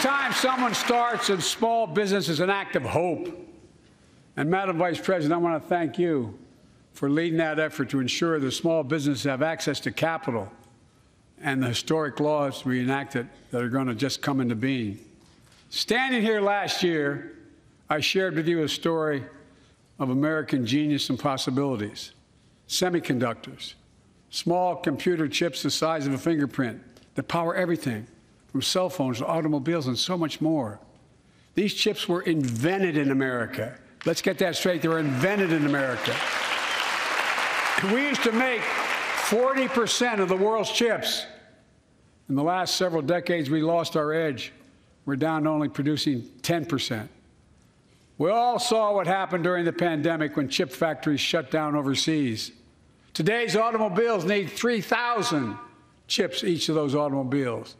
time someone starts a small business is an act of hope. And Madam Vice President, I want to thank you for leading that effort to ensure that small businesses have access to capital and the historic laws we enacted that are going to just come into being. Standing here last year, I shared with you a story of American genius and possibilities. Semiconductors, small computer chips the size of a fingerprint that power everything, from cell phones to automobiles and so much more. These chips were invented in America. Let's get that straight. They were invented in America. We used to make 40% of the world's chips. In the last several decades, we lost our edge. We're down to only producing 10%. We all saw what happened during the pandemic when chip factories shut down overseas. Today's automobiles need 3,000 chips, each of those automobiles.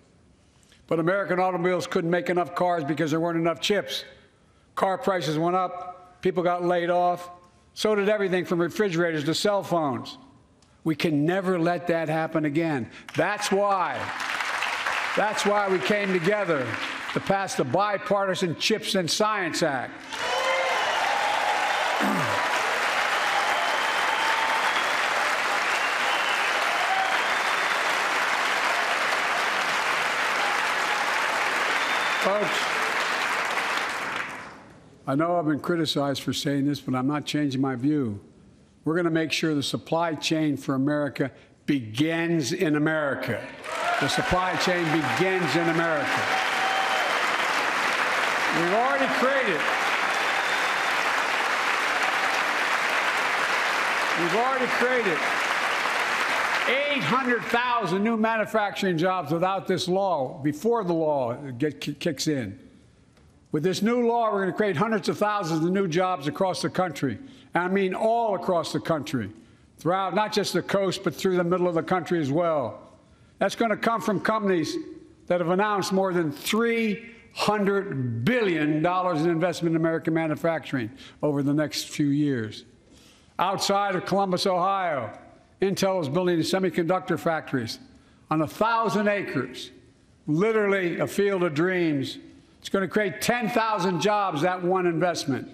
But American automobiles couldn't make enough cars because there weren't enough chips. Car prices went up, people got laid off. So did everything from refrigerators to cell phones. We can never let that happen again. That's why we came together to pass the Bipartisan Chips and Science Act. Folks, I know I've been criticized for saying this, but I'm not changing my view. We're going to make sure the supply chain for America begins in America. The supply chain begins in America. We've already created 800,000 new manufacturing jobs without this law, before the law kicks in. With this new law, we're going to create hundreds of thousands of new jobs across the country. And I mean all across the country, throughout not just the coast, but through the middle of the country as well. That's going to come from companies that have announced more than $300 billion in investment in American manufacturing over the next few years. Outside of Columbus, Ohio, Intel is building semiconductor factories on 1,000 acres, literally a field of dreams. It's going to create 10,000 jobs, that one investment,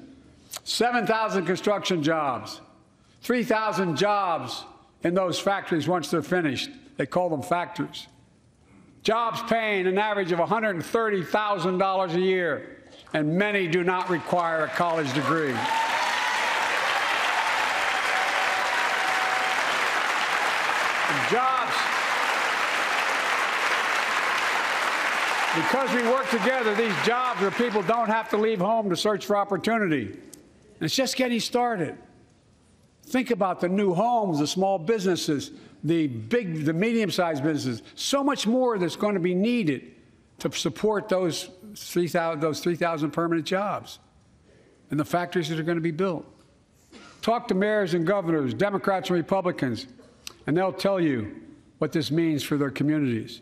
7,000 construction jobs, 3,000 jobs in those factories once they're finished. They call them factories. Jobs paying an average of $130,000 a year, and many do not require a college degree. Jobs. Because we work together, these jobs where people don't have to leave home to search for opportunity. And it's just getting started. Think about the new homes, the small businesses, the medium-sized businesses. So much more that's going to be needed to support those 3,000 permanent jobs and the factories that are going to be built. Talk to mayors and governors, Democrats and Republicans, and they'll tell you what this means for their communities.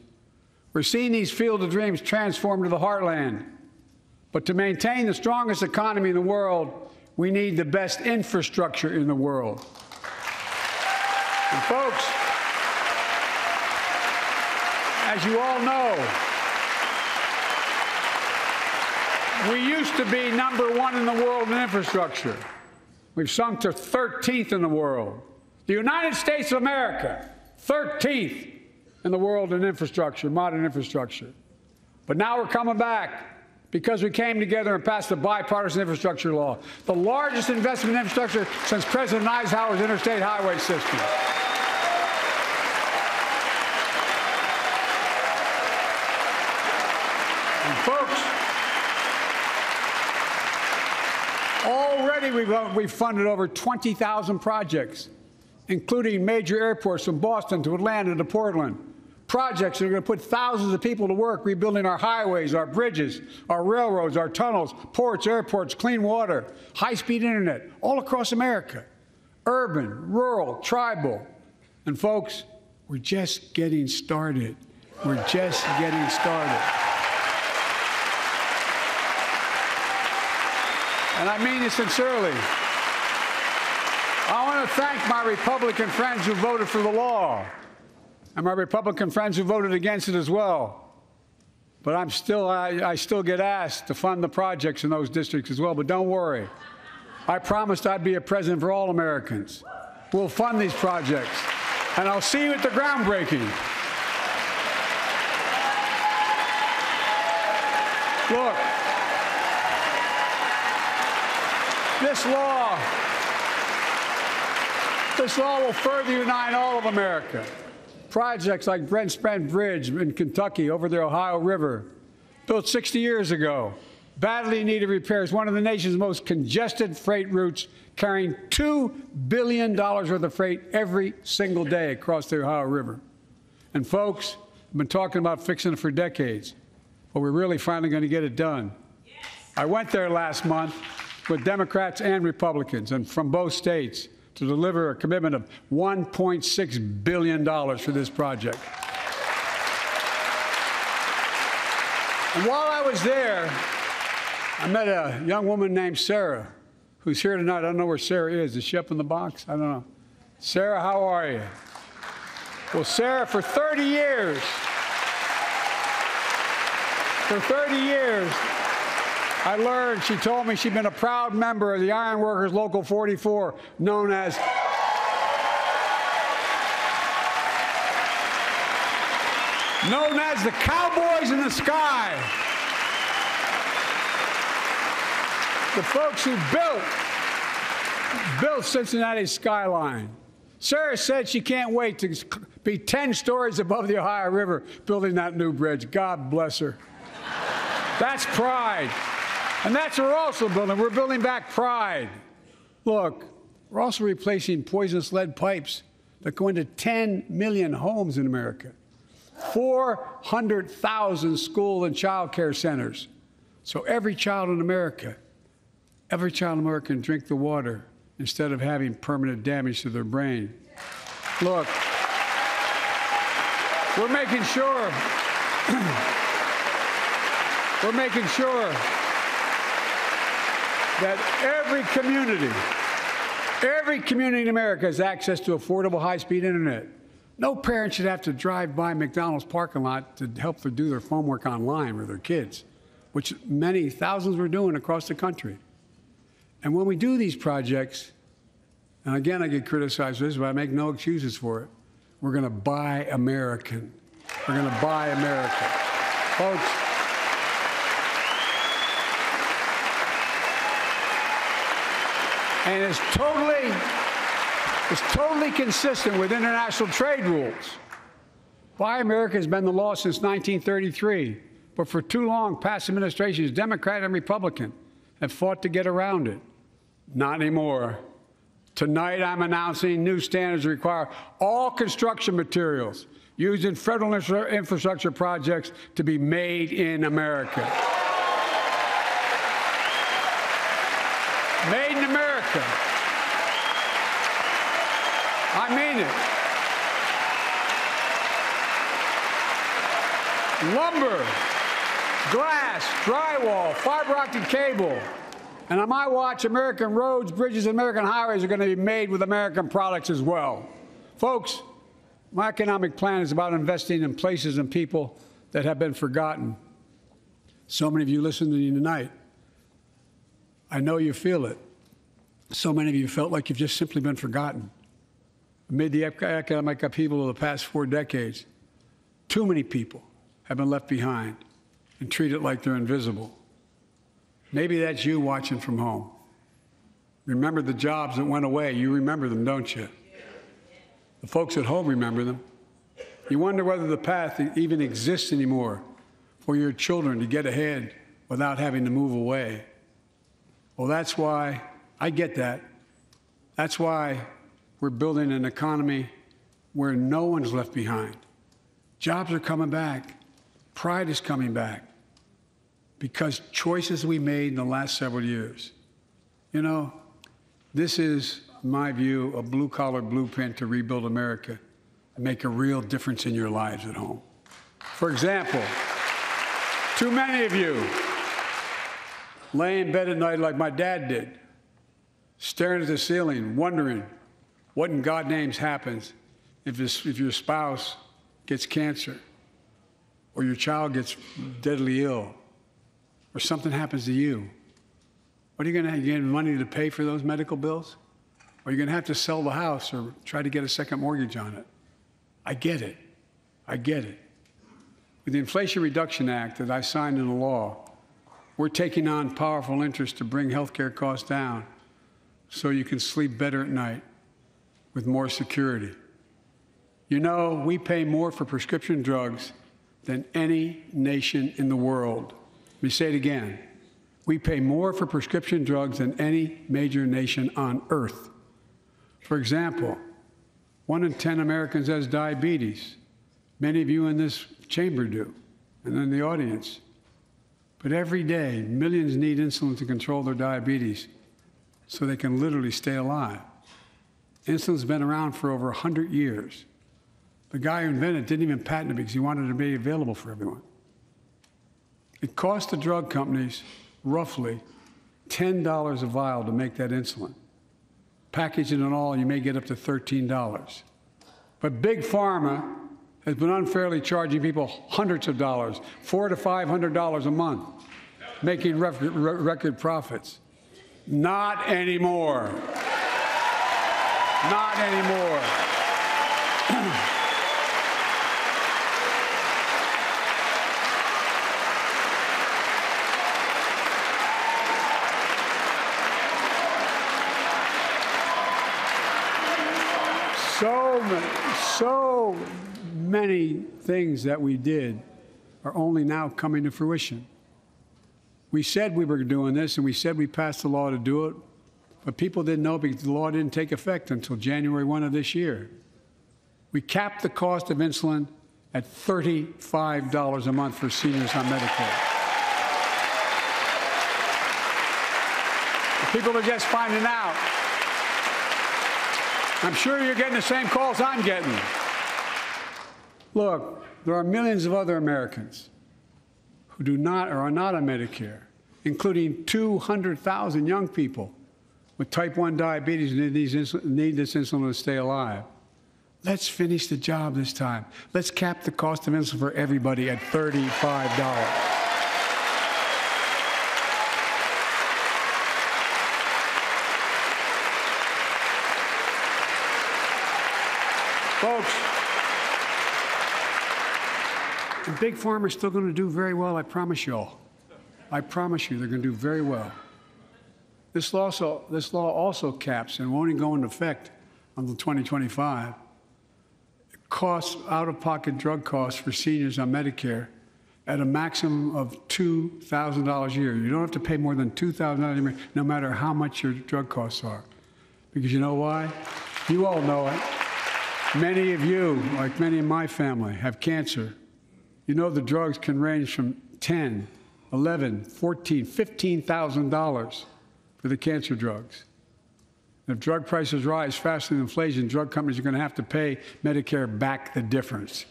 We're seeing these field of dreams transform to the heartland. But to maintain the strongest economy in the world, we need the best infrastructure in the world. And folks, as you all know, we used to be #1 in the world in infrastructure. We've sunk to 13th in the world. The United States of America, 13th in the world in infrastructure, modern infrastructure. But now we're coming back because we came together and passed the bipartisan infrastructure law, the largest investment in infrastructure since President Eisenhower's interstate highway system. And folks, already we've funded over 20,000 projects, including major airports from Boston to Atlanta to Portland. Projects that are going to put thousands of people to work rebuilding our highways, our bridges, our railroads, our tunnels, ports, airports, clean water, high-speed internet, all across America. Urban, rural, tribal. And folks, we're just getting started. We're just getting started. And I mean it sincerely. I want to thank my Republican friends who voted for the law, and my Republican friends who voted against it as well. But I still get asked to fund the projects in those districts as well. But don't worry. I promised I'd be a president for all Americans. We'll fund these projects. And I'll see you at the groundbreaking. Look, this law will further unite all of America. Projects like Brent Spence Bridge in Kentucky over the Ohio River, built 60 years ago, badly needed repairs, one of the nation's most congested freight routes, carrying $2 billion worth of freight every single day across the Ohio River. And folks, I've been talking about fixing it for decades, but we're really finally going to get it done. Yes. I went there last month with Democrats and Republicans and from both states to deliver a commitment of $1.6 billion for this project. And while I was there, I met a young woman named Sarah, who's here tonight. I don't know where Sarah is. Is she up in the box? I don't know. Sarah, how are you? Well, Sarah, for 30 years, I learned, she told me she'd been a proud member of the Iron Workers Local 44, known as the Cowboys in the Sky. The folks who built Cincinnati's skyline. Sarah said she can't wait to be 10 stories above the Ohio River building that new bridge. God bless her. That's pride. And that's what we're also building. We're building back pride. Look, we're also replacing poisonous lead pipes that go into 10 million homes in America, 400,000 school and child care centers. So every child in America can drink the water instead of having permanent damage to their brain. Look, we're making sure that every community in America has access to affordable high-speed internet. No parent should have to drive by McDonald's parking lot to help them do their homework online with their kids, which many thousands were doing across the country. And when we do these projects, and again I get criticized for this, but I make no excuses for it, we're going to buy American. We're going to buy America. Folks, and it's totally consistent with international trade rules. Buy America has been the law since 1933, but for too long, past administrations, Democrat and Republican, have fought to get around it. Not anymore. Tonight, I'm announcing new standards that require all construction materials used in federal infrastructure projects to be made in America. Made in America. I mean it. Lumber, glass, drywall, fiber optic cable. And on my watch, American roads, bridges, and American highways are going to be made with American products as well. Folks, my economic plan is about investing in places and people that have been forgotten. So many of you listening to me tonight, I know you feel it. So many of you felt like you've just simply been forgotten. Amid the economic upheaval of the past 4 decades, too many people have been left behind and treated like they're invisible. Maybe that's you watching from home. Remember the jobs that went away. You remember them, don't you? The folks at home remember them. You wonder whether the path even exists anymore for your children to get ahead without having to move away. Well, that's why I get that. That's why we're building an economy where no one's left behind. Jobs are coming back. Pride is coming back. Because choices we made in the last several years. You know, this is, in my view, a blue-collar blueprint to rebuild America and make a real difference in your lives at home. For example, too many of you lay in bed at night like my dad did, staring at the ceiling, wondering what in God's name happens if your spouse gets cancer. or your child gets deadly ill, or something happens to you, what are you going to have? You get money to pay for those medical bills? Or you're going to have to sell the house or try to get a second mortgage on it. I get it. I get it. With the Inflation Reduction Act that I signed into law, we're taking on powerful interests to bring healthcare costs down so you can sleep better at night with more security. You know, we pay more for prescription drugs than any nation in the world. Let me say it again. We pay more for prescription drugs than any major nation on earth. For example, 1 in 10 Americans has diabetes. Many of you in this chamber do, and in the audience. But every day, millions need insulin to control their diabetes so they can literally stay alive. Insulin's been around for over 100 years. The guy who invented it didn't even patent it because he wanted it to be available for everyone. It cost the drug companies roughly $10 a vial to make that insulin. Package it and all, you may get up to $13. But Big Pharma has been unfairly charging people hundreds of dollars, $400 to $500 a month, making record profits. Not anymore. Not anymore. So many things that we did are only now coming to fruition. We said we were doing this, and we said we passed the law to do it, but people didn't know because the law didn't take effect until January 1 of this year. We capped the cost of insulin at $35 a month for seniors on Medicare. People are just finding out. I'm sure you're getting the same calls I'm getting. Look, there are millions of other Americans who do not or are not on Medicare, including 200,000 young people with type 1 diabetes who need this insulin to stay alive. Let's finish the job this time. Let's cap the cost of insulin for everybody at $35. Folks, and Big Pharma's still going to do very well, I promise you all. I promise you they're going to do very well. This law also caps, and won't even go into effect until 2025, costs, out-of-pocket drug costs for seniors on Medicare at a maximum of $2,000 a year. You don't have to pay more than $2,000 a year, no matter how much your drug costs are. Because you know why? You all know it. Many of you, like many in my family, have cancer. You know the drugs can range from $10,000, $11,000, $14,000, $15,000 for the cancer drugs. And if drug prices rise faster than inflation, drug companies are going to have to pay Medicare back the difference.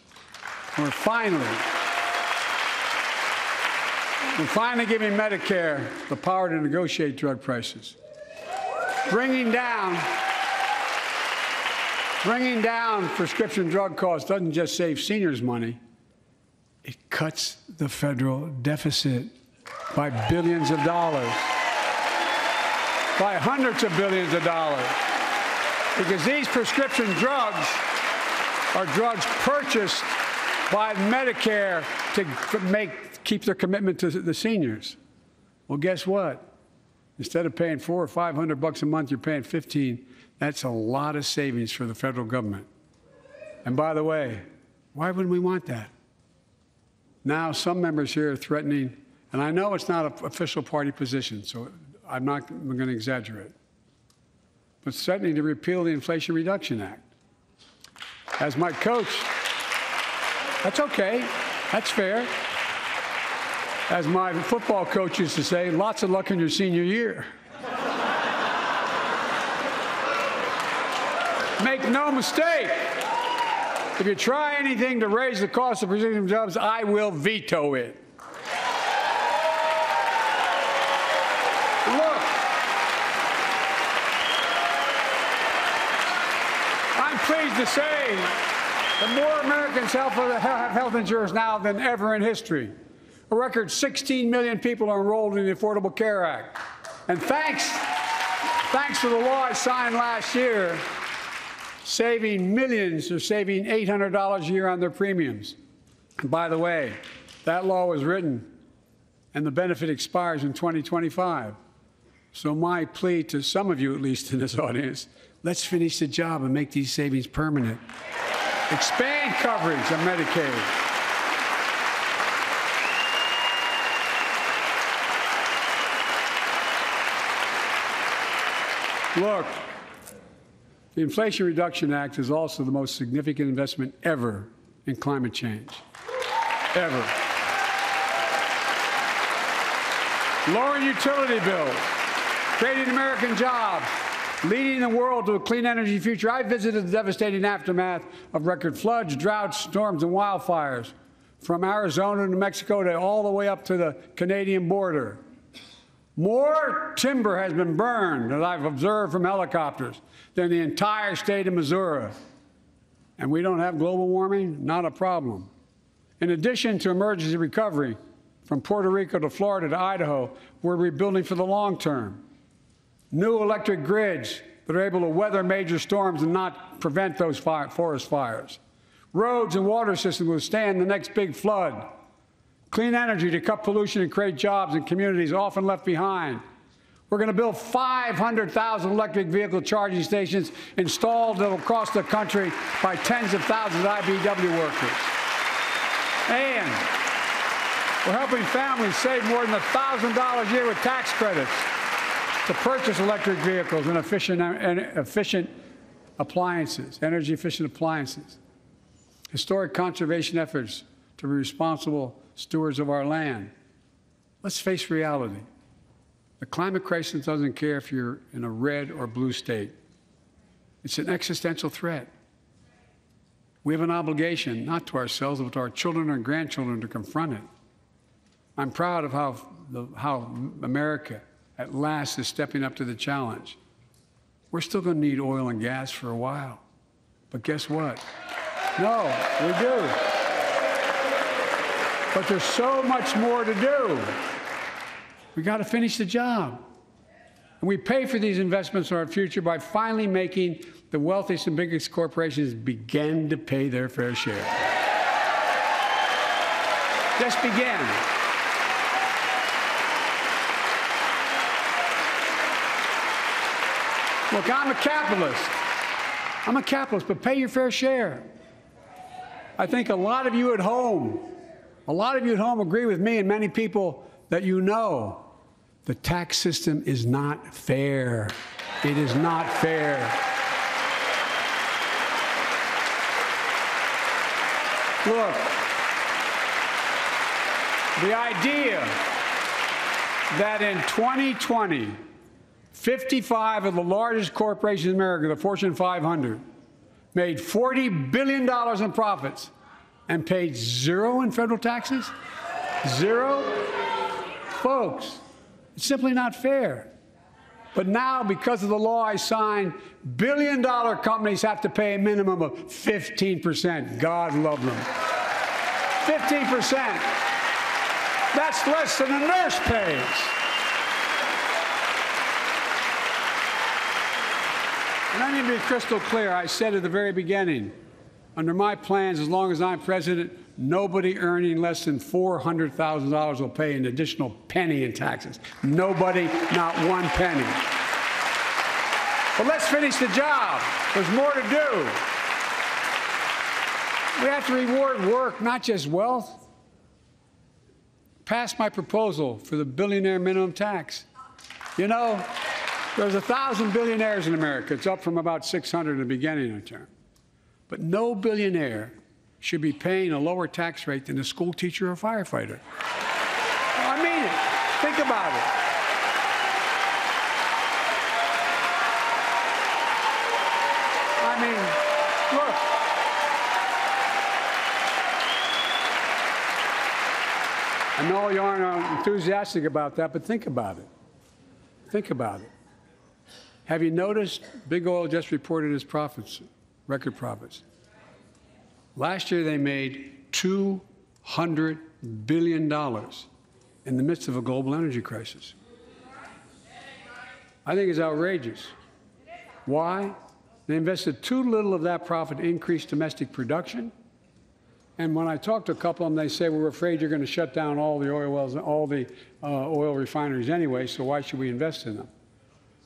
And we're finally giving Medicare the power to negotiate drug prices. Bringing down prescription drug costs doesn't just save seniors money, it cuts the federal deficit by billions of dollars, by hundreds of billions of dollars. Because these prescription drugs are drugs purchased by Medicare to keep their commitment to the seniors. Well, guess what? Instead of paying $400 or $500 a month, you're paying $15. That's a lot of savings for the federal government. And by the way, why wouldn't we want that? Now, some members here are threatening, and I know it's not an official party position, so I'm going to exaggerate, but threatening to repeal the Inflation Reduction Act. As my coach, that's okay, that's fair. As my football coach used to say, lots of luck in your senior year. Make no mistake, if you try anything to raise the cost of prescription drugs, I will veto it. Look, I'm pleased to say that more Americans have health insurance now than ever in history. A record 16 million people are enrolled in the Affordable Care Act. And thanks to the law I signed last year, saving millions are saving $800 a year on their premiums. And by the way, that law was written and the benefit expires in 2025. So my plea to some of you, at least in this audience, let's finish the job and make these savings permanent. Expand coverage of Medicaid. Look, the Inflation Reduction Act is also the most significant investment ever in climate change. Ever. Lowering utility bills, creating American jobs, leading the world to a clean energy future. I visited the devastating aftermath of record floods, droughts, storms, and wildfires from Arizona to Mexico to all the way up to the Canadian border. More timber has been burned, as I've observed from helicopters, than the entire state of Missouri. And we don't have global warming? Not a problem. In addition to emergency recovery, from Puerto Rico to Florida to Idaho, we're rebuilding for the long term. New electric grids that are able to weather major storms and not prevent those forest fires. Roads and water systems withstand the next big flood. Clean energy to cut pollution and create jobs in communities often left behind. We're going to build 500,000 electric vehicle charging stations installed across the country by tens of thousands of IBEW workers. And we're helping families save more than $1,000 a year with tax credits to purchase electric vehicles and efficient appliances, energy-efficient appliances. Historic conservation efforts to be responsible stewards of our land. Let's face reality. The climate crisis doesn't care if you're in a red or blue state. It's an existential threat. We have an obligation, not to ourselves, but to our children and grandchildren, to confront it. I'm proud of how America, at last, is stepping up to the challenge. We're still going to need oil and gas for a while. But guess what? No, we do. But there's so much more to do. We got to finish the job. And we pay for these investments in our future by finally making the wealthiest and biggest corporations begin to pay their fair share. Just begin. Look, I'm a capitalist, but pay your fair share. I think a lot of you at home agree with me and many people that you know. The tax system is not fair. It is not fair. Look, the idea that in 2020, 55 of the largest corporations in America, the Fortune 500, made $40 billion in profits and paid zero in federal taxes? Zero? Folks, it's simply not fair. But now, because of the law I signed, billion-dollar companies have to pay a minimum of 15%. God love them. 15%. That's less than a nurse pays. And let me be crystal clear. I said at the very beginning, under my plans, as long as I'm president, nobody earning less than $400,000 will pay an additional penny in taxes. Nobody, not one penny. But let's finish the job. There's more to do. We have to reward work, not just wealth. Pass my proposal for the billionaire minimum tax. You know, there's 1,000 billionaires in America. It's up from about 600 in the beginning of the term. But no billionaire should be paying a lower tax rate than a school teacher or firefighter. I mean it. Think about it. I mean, look. I know you aren't enthusiastic about that, but think about it. Think about it. Have you noticed Big Oil just reported its profits, record profits? Last year they made $200 billion in the midst of a global energy crisis. I think it's outrageous. Why? They invested too little of that profit to increase domestic production. And when I talk to a couple of them, they say, we're afraid you're going to shut down all the oil wells, all the oil refineries anyway, so why should we invest in them?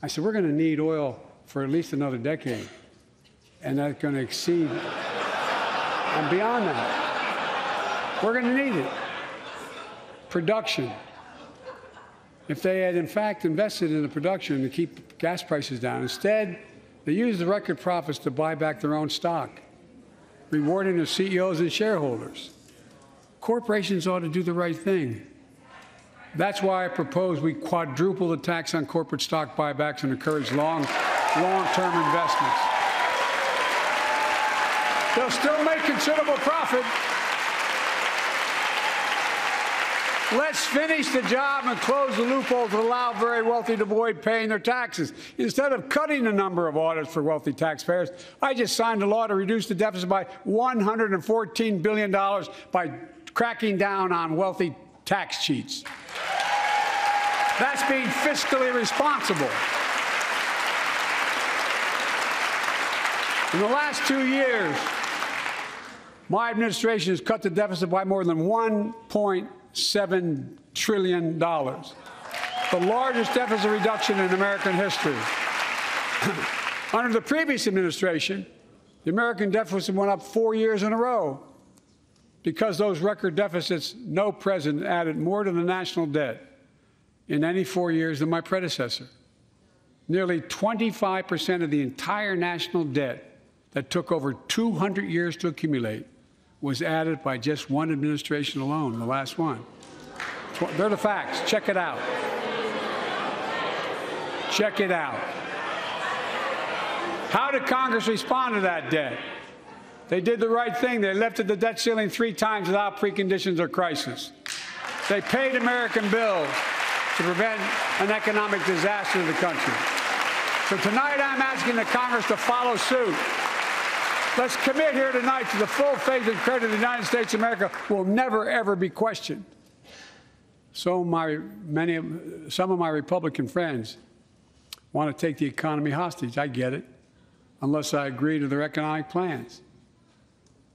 I said, we're going to need oil for at least another decade. And that's going to exceed and beyond that. We're going to need it. Production. If they had, in fact, invested in the production to keep gas prices down, instead, they used the record profits to buy back their own stock, rewarding their CEOs and shareholders. Corporations ought to do the right thing. That's why I propose we quadruple the tax on corporate stock buybacks and encourage long-term investments. They'll still make considerable profit. Let's finish the job and close the loopholes that allow very wealthy to avoid paying their taxes. Instead of cutting the number of audits for wealthy taxpayers, I just signed a law to reduce the deficit by $114 billion by cracking down on wealthy tax cheats. That's being fiscally responsible. In the last 2 years, my administration has cut the deficit by more than $1.7 trillion, the largest deficit reduction in American history. Under the previous administration, the American deficit went up 4 years in a row. Because those record deficits, no president added more to the national debt in any 4 years than my predecessor. Nearly 25% of the entire national debt that took over 200 years to accumulate was added by just one administration alone, the last one. They're the facts. Check it out. Check it out. How did Congress respond to that debt? They did the right thing. They lifted the debt ceiling 3 times without preconditions or crisis. They paid American bills to prevent an economic disaster to the country. So tonight I'm asking the Congress to follow suit. Let's commit here tonight to the full faith and credit of the United States of America will never, ever be questioned. Some of my Republican friends want to take the economy hostage. I get it, unless I agree to their economic plans.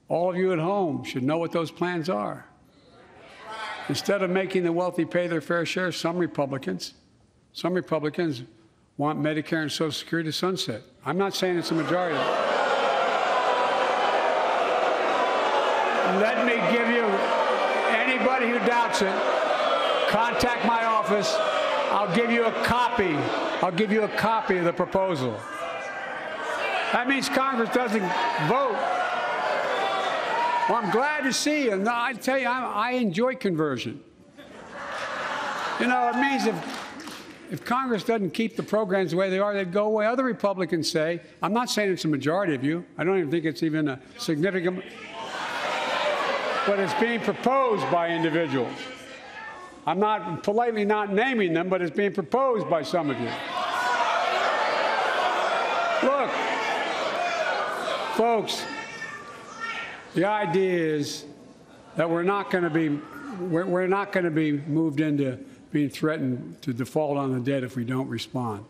All of you at home should know what those plans are. Instead of making the wealthy pay their fair share, some Republicans want Medicare and Social Security to sunset. I'm not saying it's a majority. Let me give you, anybody who doubts it, contact my office. I'll give you a copy. I'll give you a copy of the proposal. That means Congress doesn't vote. Well, I'm glad to see you. No, I tell you, I enjoy conversion. You know, it means if Congress doesn't keep the programs the way they are, they'd go away. Other Republicans say, I'm not saying it's a majority of you. I don't even think it's even a significant, but it's being proposed by individuals. I'm not politely not naming them, but it's being proposed by some of you. Look, folks, the idea is that we're not going to be moved into being threatened to default on the debt if we don't respond.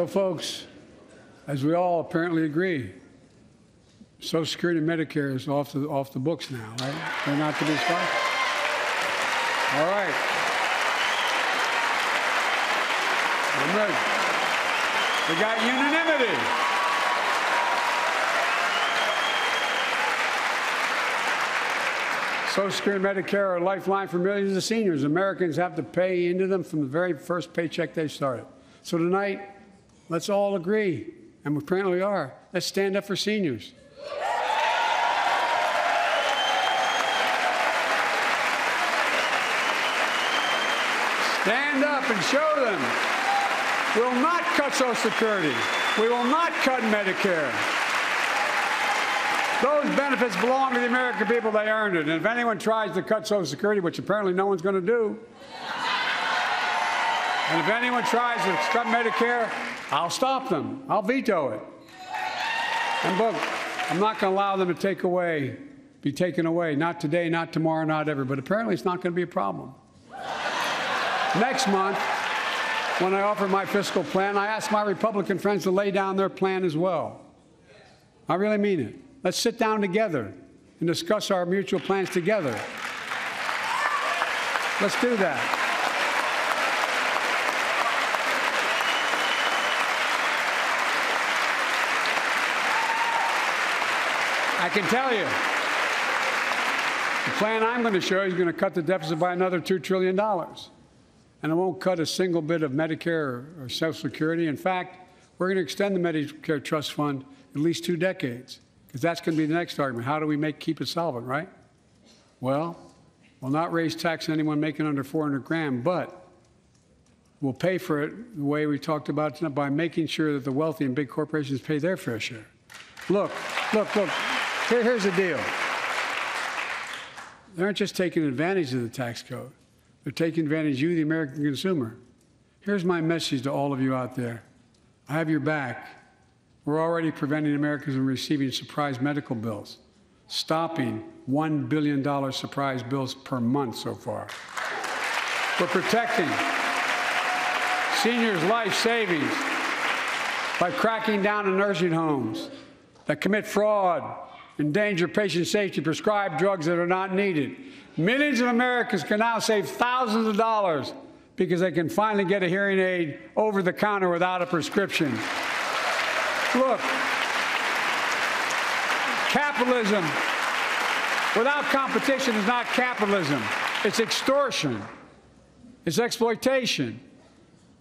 Folks, as we all apparently agree, Social Security and Medicare is off the books now, right? They're not to be stopped. All right. I'm ready. We got unanimity. Social Security and Medicare are a lifeline for millions of seniors. Americans have to pay into them from the very first paycheck they started. So tonight, let's all agree, and we apparently are. Let's stand up for seniors. Stand up and show them. We will not cut Social Security. We will not cut Medicare. Those benefits belong to the American people. They earned it. And if anyone tries to cut Social Security, which apparently no one's going to do, and if anyone tries to cut Medicare, I'll stop them. I'll veto it. And look, I'm not going to allow them to be taken away. Not today, not tomorrow, not ever. But apparently it's not going to be a problem. Next month, when I offer my fiscal plan, I ask my Republican friends to lay down their plan as well. I really mean it. Let's sit down together and discuss our mutual plans together. Let's do that. I can tell you, the plan I'm going to show you is going to cut the deficit by another $2 trillion. And it won't cut a single bit of Medicare or Social Security. In fact, we're going to extend the Medicare Trust Fund at least 2 decades, because that's going to be the next argument. How do we keep it solvent, right? Well, we'll not raise tax on anyone making under 400 grand, but we'll pay for it the way we talked about tonight, by making sure that the wealthy and big corporations pay their fair share. Look. Here's the deal. They aren't just taking advantage of the tax code. They're taking advantage of you, the American consumer. Here's my message to all of you out there. I have your back. We're already preventing Americans from receiving surprise medical bills, stopping $1 billion surprise bills per month so far. We're protecting seniors' life savings by cracking down on nursing homes that commit fraud, endanger patient safety, prescribe drugs that are not needed. Millions of Americans can now save thousands of dollars because they can finally get a hearing aid over the counter without a prescription. Look, capitalism without competition is not capitalism. It's extortion. It's exploitation.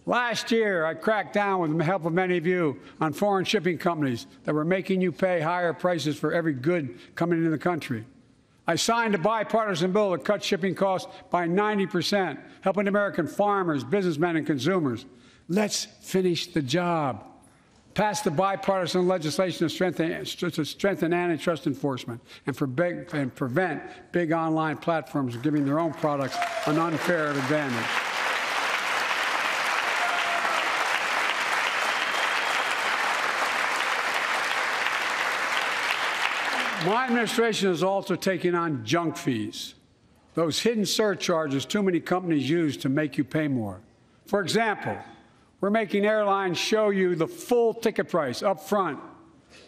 Last year, I cracked down with the help of many of you on foreign shipping companies that were making you pay higher prices for every good coming into the country. I signed a bipartisan bill that cut shipping costs by 90%, helping American farmers, businessmen, and consumers. Let's finish the job. Pass the bipartisan legislation to strengthen antitrust enforcement and prevent big online platforms from giving their own products an unfair advantage. My administration is also taking on junk fees, those hidden surcharges too many companies use to make you pay more. For example, we're making airlines show you the full ticket price up front,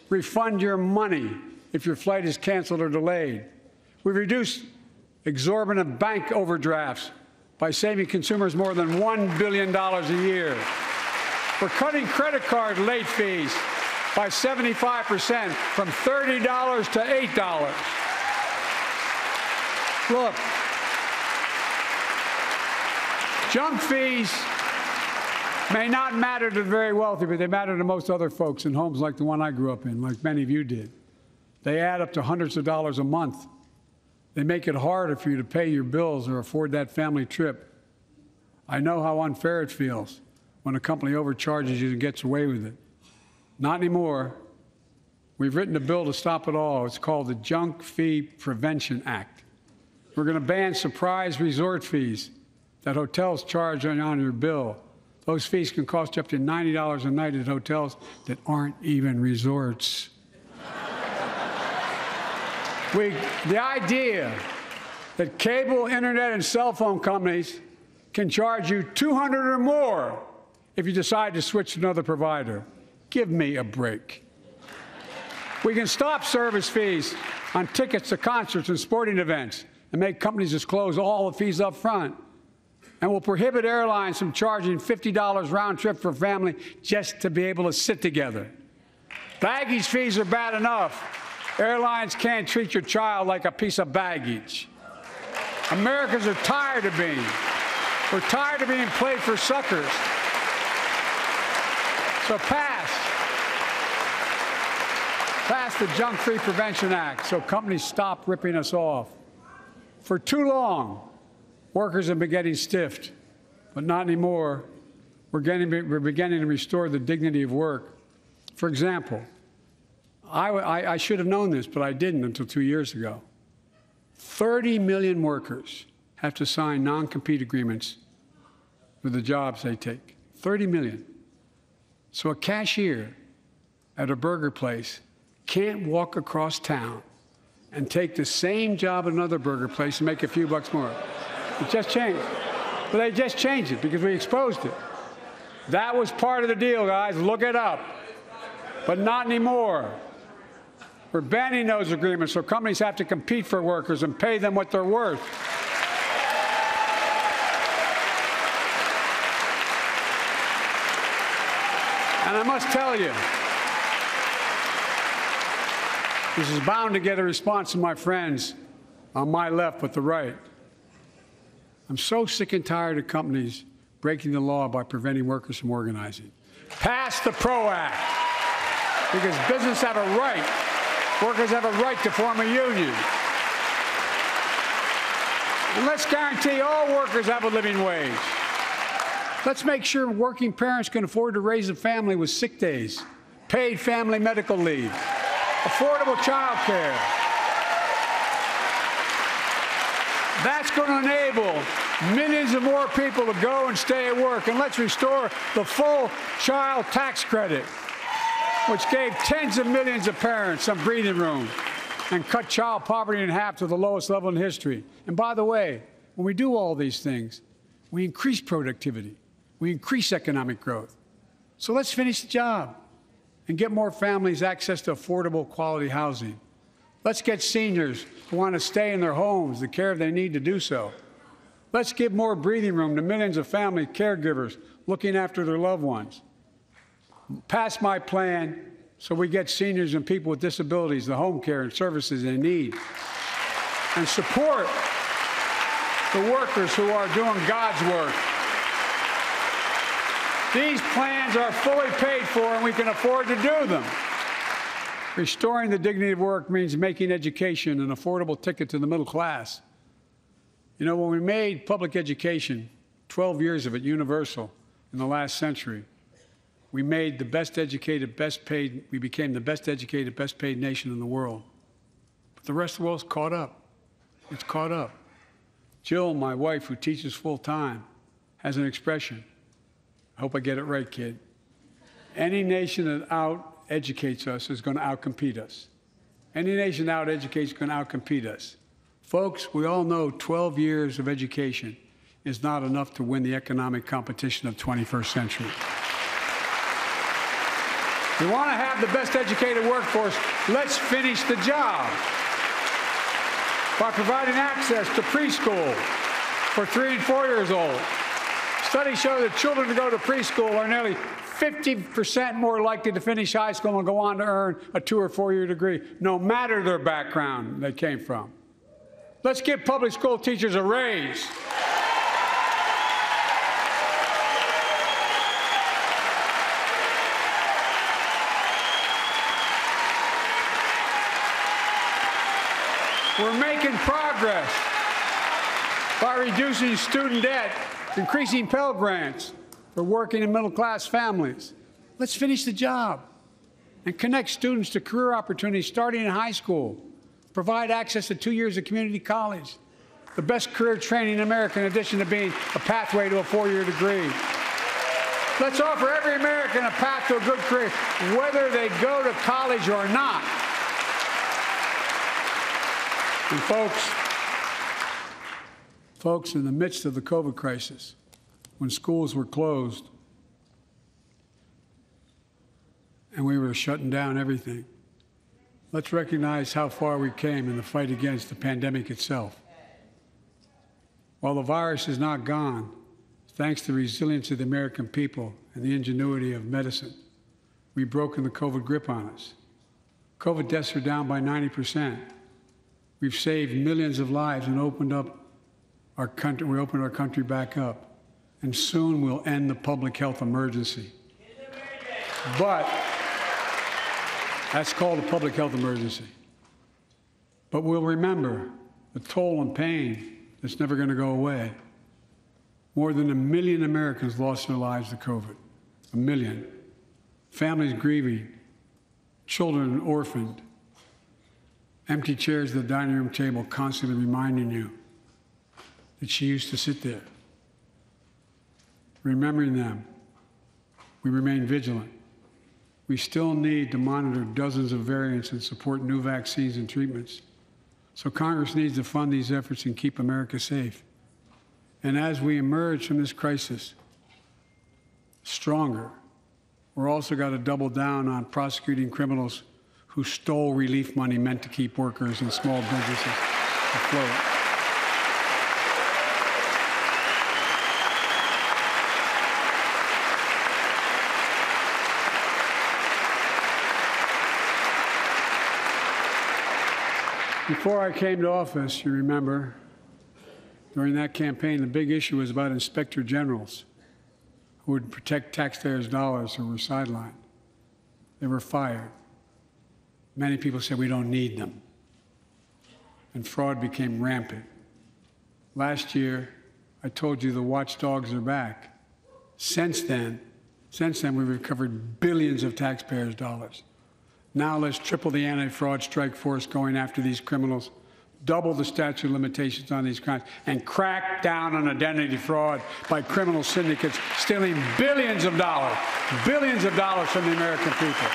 refund your money if your flight is canceled or delayed. We've reduced exorbitant bank overdrafts by saving consumers more than $1 billion a year. We're cutting credit card late fees by 75%, from $30 to $8. Look, junk fees may not matter to the very wealthy, but they matter to most other folks in homes like the one I grew up in, like many of you did. They add up to hundreds of dollars a month. They make it harder for you to pay your bills or afford that family trip. I know how unfair it feels when a company overcharges you and gets away with it. Not anymore. We've written a bill to stop it all. It's called the Junk Fee Prevention Act. We're going to ban surprise resort fees that hotels charge on your bill. Those fees can cost you up to $90 a night at hotels that aren't even resorts. The idea that cable, internet, and cell phone companies can charge you $200 or more if you decide to switch to another provider. Give me a break. We can stop service fees on tickets to concerts and sporting events and make companies disclose all the fees up front. And we'll prohibit airlines from charging $50 round trip for a family just to be able to sit together. Baggage fees are bad enough. Airlines can't treat your child like a piece of baggage. Americans are tired of being played for suckers. So pass the Junk Fee Prevention Act so companies stop ripping us off. For too long, workers have been getting stiffed, but not anymore. We're beginning to restore the dignity of work. For example, I should have known this, but I didn't until 2 years ago. 30 million workers have to sign non-compete agreements for the jobs they take. 30 million. So a cashier at a burger place can't walk across town and take the same job at another burger place and make a few bucks more. It just changed. But they just changed it because we exposed it. That was part of the deal, guys. Look it up. But not anymore. We're banning those agreements so companies have to compete for workers and pay them what they're worth. And I must tell you, this is bound to get a response from my friends on my left but the right. I'm so sick and tired of companies breaking the law by preventing workers from organizing. Pass the PRO Act, because business have a right, workers have a right to form a union. And let's guarantee all workers have a living wage. Let's make sure working parents can afford to raise a family with sick days, paid family medical leave, affordable child care. That's going to enable millions of more people to go and stay at work. And let's restore the full child tax credit, which gave tens of millions of parents some breathing room and cut child poverty in half to the lowest level in history. And by the way, when we do all these things, we increase productivity. We increase economic growth. So let's finish the job and get more families access to affordable, quality housing. Let's get seniors who want to stay in their homes the care they need to do so. Let's give more breathing room to millions of family caregivers looking after their loved ones. Pass my plan so we get seniors and people with disabilities the home care and services they need. And support the workers who are doing God's work. These plans are fully paid for and we can afford to do them. Restoring the dignity of work means making education an affordable ticket to the middle class. You know, when we made public education, 12 years of it universal in the last century, we made the best educated, best paid, we became the best educated, best paid nation in the world. But the rest of the world's caught up. It's caught up. Jill, my wife, who teaches full time, has an expression. I hope I get it right, kid. Any nation that out-educates us is going to out-compete us. Any nation that out-educates is going to out-compete us. Folks, we all know 12 years of education is not enough to win the economic competition of the 21st century. We want to have the best educated workforce. Let's finish the job by providing access to preschool for 3 and 4 years old. Studies show that children who go to preschool are nearly 50% more likely to finish high school and go on to earn a 2 or 4 year degree, no matter their background they came from. Let's give public school teachers a raise. We're making progress by reducing student debt, increasing Pell Grants for working and middle-class families. Let's finish the job and connect students to career opportunities starting in high school. Provide access to 2 years of community college, the best career training in America, in addition to being a pathway to a 4-year degree. Let's offer every American a path to a good career, whether they go to college or not. And folks, in the midst of the COVID crisis, when schools were closed and we were shutting down everything, let's recognize how far we came in the fight against the pandemic itself. While the virus is not gone, thanks to the resilience of the American people and the ingenuity of medicine, we've broken the COVID grip on us. COVID deaths are down by 90%. We've saved millions of lives and opened up our country. We opened our country back up, and soon we'll end the public health emergency. But that's called a public health emergency. But we'll remember the toll and pain that's never going to go away. More than 1 million Americans lost their lives to COVID. 1 million. Families grieving. children orphaned, empty chairs at the dining room table constantly reminding you that she used to sit there. Remembering them, we remain vigilant. We still need to monitor dozens of variants and support new vaccines and treatments. So Congress needs to fund these efforts and keep America safe. And as we emerge from this crisis stronger, we're also got to double down on prosecuting criminals who stole relief money meant to keep workers and small businesses afloat. Before I came to office, you remember, during that campaign, the big issue was about inspector generals who would protect taxpayers' dollars who were sidelined. They were fired. Many people said we don't need them. And fraud became rampant. Last year, I told you the watchdogs are back. Since then, we've recovered billions of taxpayers' dollars. Now let's triple the anti-fraud strike force going after these criminals, double the statute of limitations on these crimes, and crack down on identity fraud by criminal syndicates stealing billions of dollars from the American people.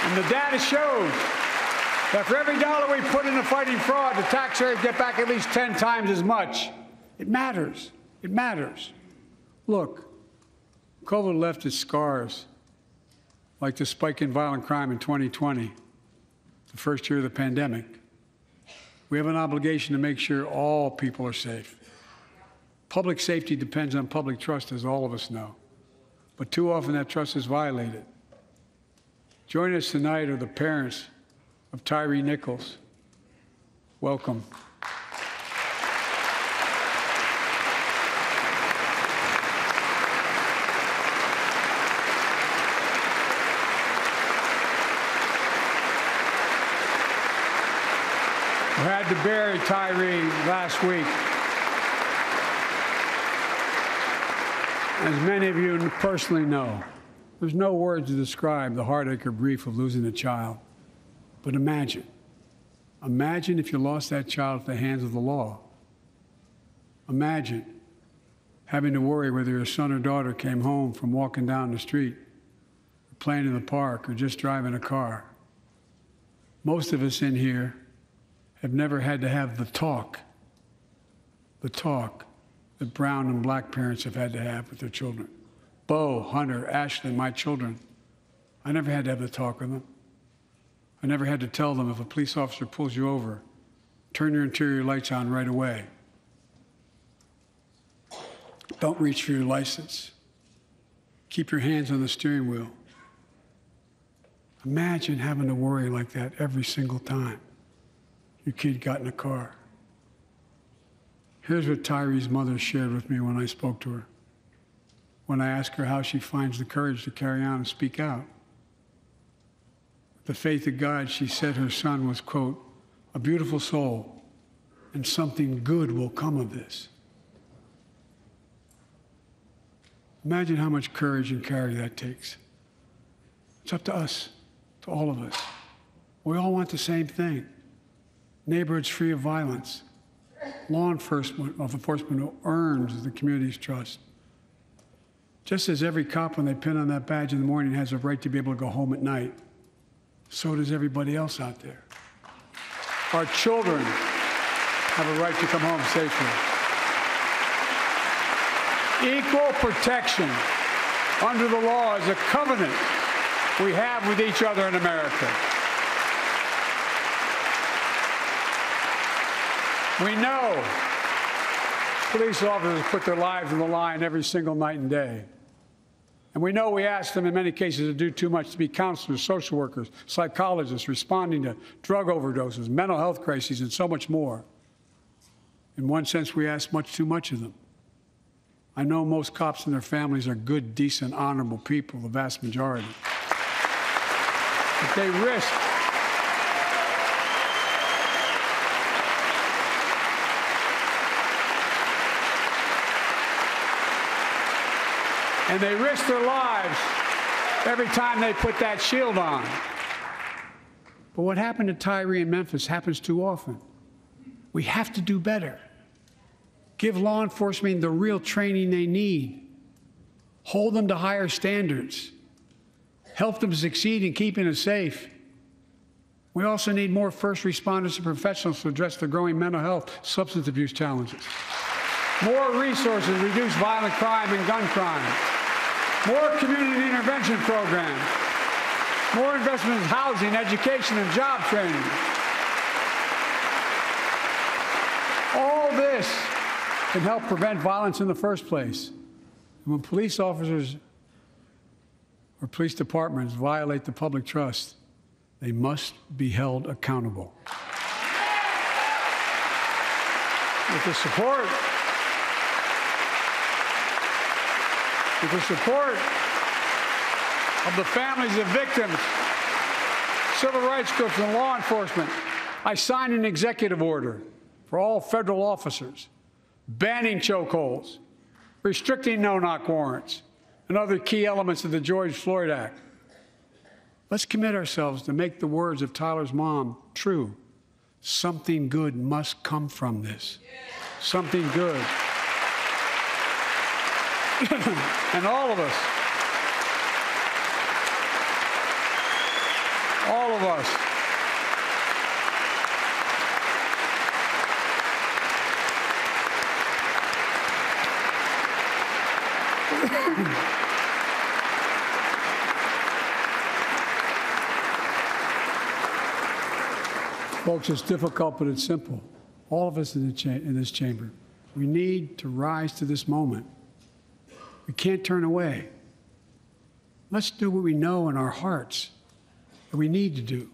And the data shows that for every dollar we put into fighting fraud, the taxpayers get back at least 10 times as much. It matters. It matters. Look, COVID left its scars, like the spike in violent crime in 2020, the first year of the pandemic. We have an obligation to make sure all people are safe. Public safety depends on public trust, as all of us know. But too often that trust is violated. Joining us tonight are the parents of Tyree Nichols. Welcome. We had to bury Tyree last week. As many of you personally know, there's no words to describe the heartache or grief of losing a child. But imagine if you lost that child at the hands of the law. Imagine having to worry whether your son or daughter came home from walking down the street, or playing in the park, or just driving a car. Most of us in here have never had to have the talk that brown and black parents have had to have with their children. Bo, Hunter, Ashley, my children, I never had to have the talk with them. I never had to tell them if a police officer pulls you over, turn your interior lights on right away. Don't reach for your license. Keep your hands on the steering wheel. Imagine having to worry like that every single time your kid got in a car. Here's what Tyree's mother shared with me when I spoke to her. When I asked her how she finds the courage to carry on and speak out. With the faith of God, she said her son was, quote, a beautiful soul, and something good will come of this. Imagine how much courage and character that takes. It's up to us, to all of us. We all want the same thing. Neighborhoods free of violence. Law enforcement who earns the community's trust. Just as every cop, when they pin on that badge in the morning, has a right to be able to go home at night, so does everybody else out there. Our children have a right to come home safely. Equal protection under the law is a covenant we have with each other in America. We know police officers put their lives on the line every single night and day. And we know we ask them in many cases to do too much, to be counselors, social workers, psychologists, responding to drug overdoses, mental health crises, and so much more. In one sense, we ask much too much of them. I know most cops and their families are good, decent, honorable people, the vast majority. But they risk their lives every time they put that shield on. But what happened to Tyree in Memphis happens too often. We have to do better. Give law enforcement the real training they need. Hold them to higher standards. Help them succeed in keeping us safe. We also need more first responders and professionals to address the growing mental health, substance abuse challenges. More resources to reduce violent crime and gun crime. More community intervention programs. More investment in housing, education, and job training. All this can help prevent violence in the first place. And when police officers or police departments violate the public trust, they must be held accountable. With the support of the families of victims, civil rights groups, and law enforcement, I signed an executive order for all federal officers, banning chokeholds, restricting no-knock warrants, and other key elements of the George Floyd Act. Let's commit ourselves to make the words of Tyler's mom true. Something good must come from this. Something good. And all of us, folks, it's difficult, but it's simple. All of us in this chamber, we need to rise to this moment. We can't turn away. Let's do what we know in our hearts that we need to do.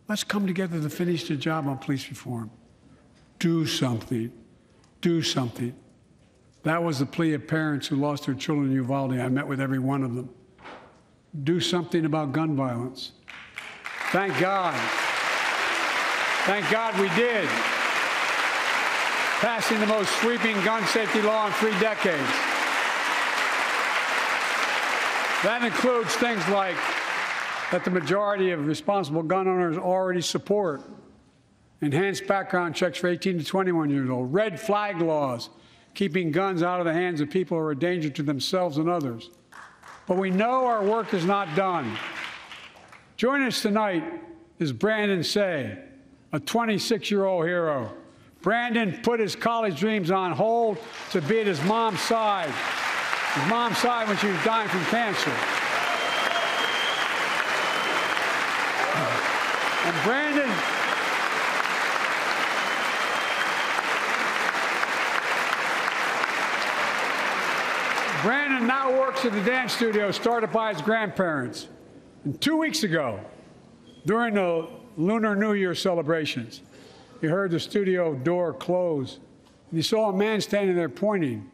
Let's come together to finish the job on police reform. Do something. Do something. That was the plea of parents who lost their children in Uvalde. I met with every one of them. Do something about gun violence. Thank God. Thank God we did. Passing the most sweeping gun safety law in 3 decades. That includes things like that the majority of responsible gun owners already support. Enhanced background checks for 18 to 21 years old. Red flag laws, keeping guns out of the hands of people who are a danger to themselves and others. But we know our work is not done. Joining us tonight is Brandon Say, a 26-year-old hero. Brandon put his college dreams on hold to be at his mom's side. His mom's side when she was dying from cancer. And Brandon now works at the dance studio started by his grandparents. And 2 weeks ago, during the Lunar New Year celebrations, he heard the studio door close, and he saw a man standing there pointing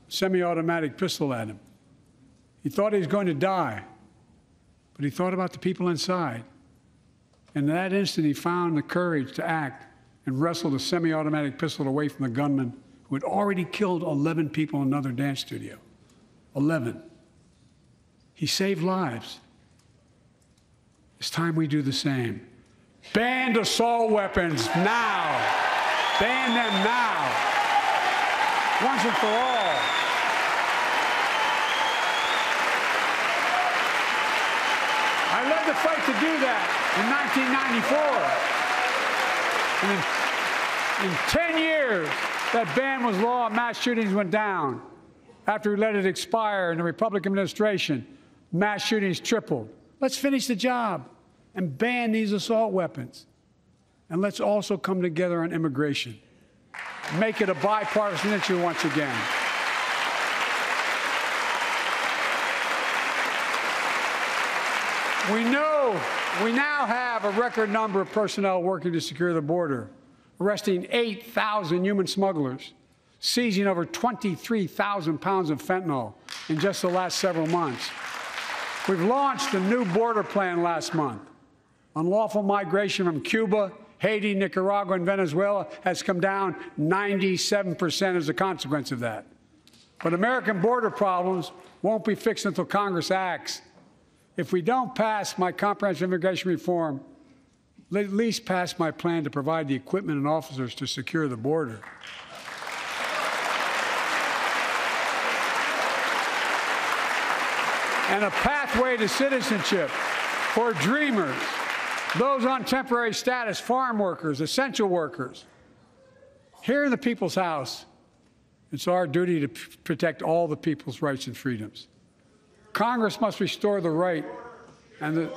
a semi-automatic pistol at him. He thought he was going to die, but he thought about the people inside. And in that instant, he found the courage to act and wrestled a semi-automatic pistol away from the gunman who had already killed 11 people in another dance studio. 11. He saved lives. It's time we do the same. Ban assault weapons now. Ban them now. Once and for all. I led the fight to do that in 1994. And in 10 years, that ban was law and mass shootings went down. After we let it expire in the Republican administration, mass shootings tripled. Let's finish the job and ban these assault weapons. And let's also come together on immigration. Make it a bipartisan issue once again. We know we now have a record number of personnel working to secure the border, arresting 8,000 human smugglers, seizing over 23,000 pounds of fentanyl in just the last several months. We've launched a new border plan last month. Unlawful migration from Cuba, Haiti, Nicaragua, and Venezuela has come down 97% as a consequence of that. But American border problems won't be fixed until Congress acts. If we don't pass my comprehensive immigration reform, at least pass my plan to provide the equipment and officers to secure the border. And a pathway to citizenship for dreamers, those on temporary status, farm workers, essential workers. Here in the People's House, it's our duty to protect all the people's rights and freedoms. Congress must restore the right and the...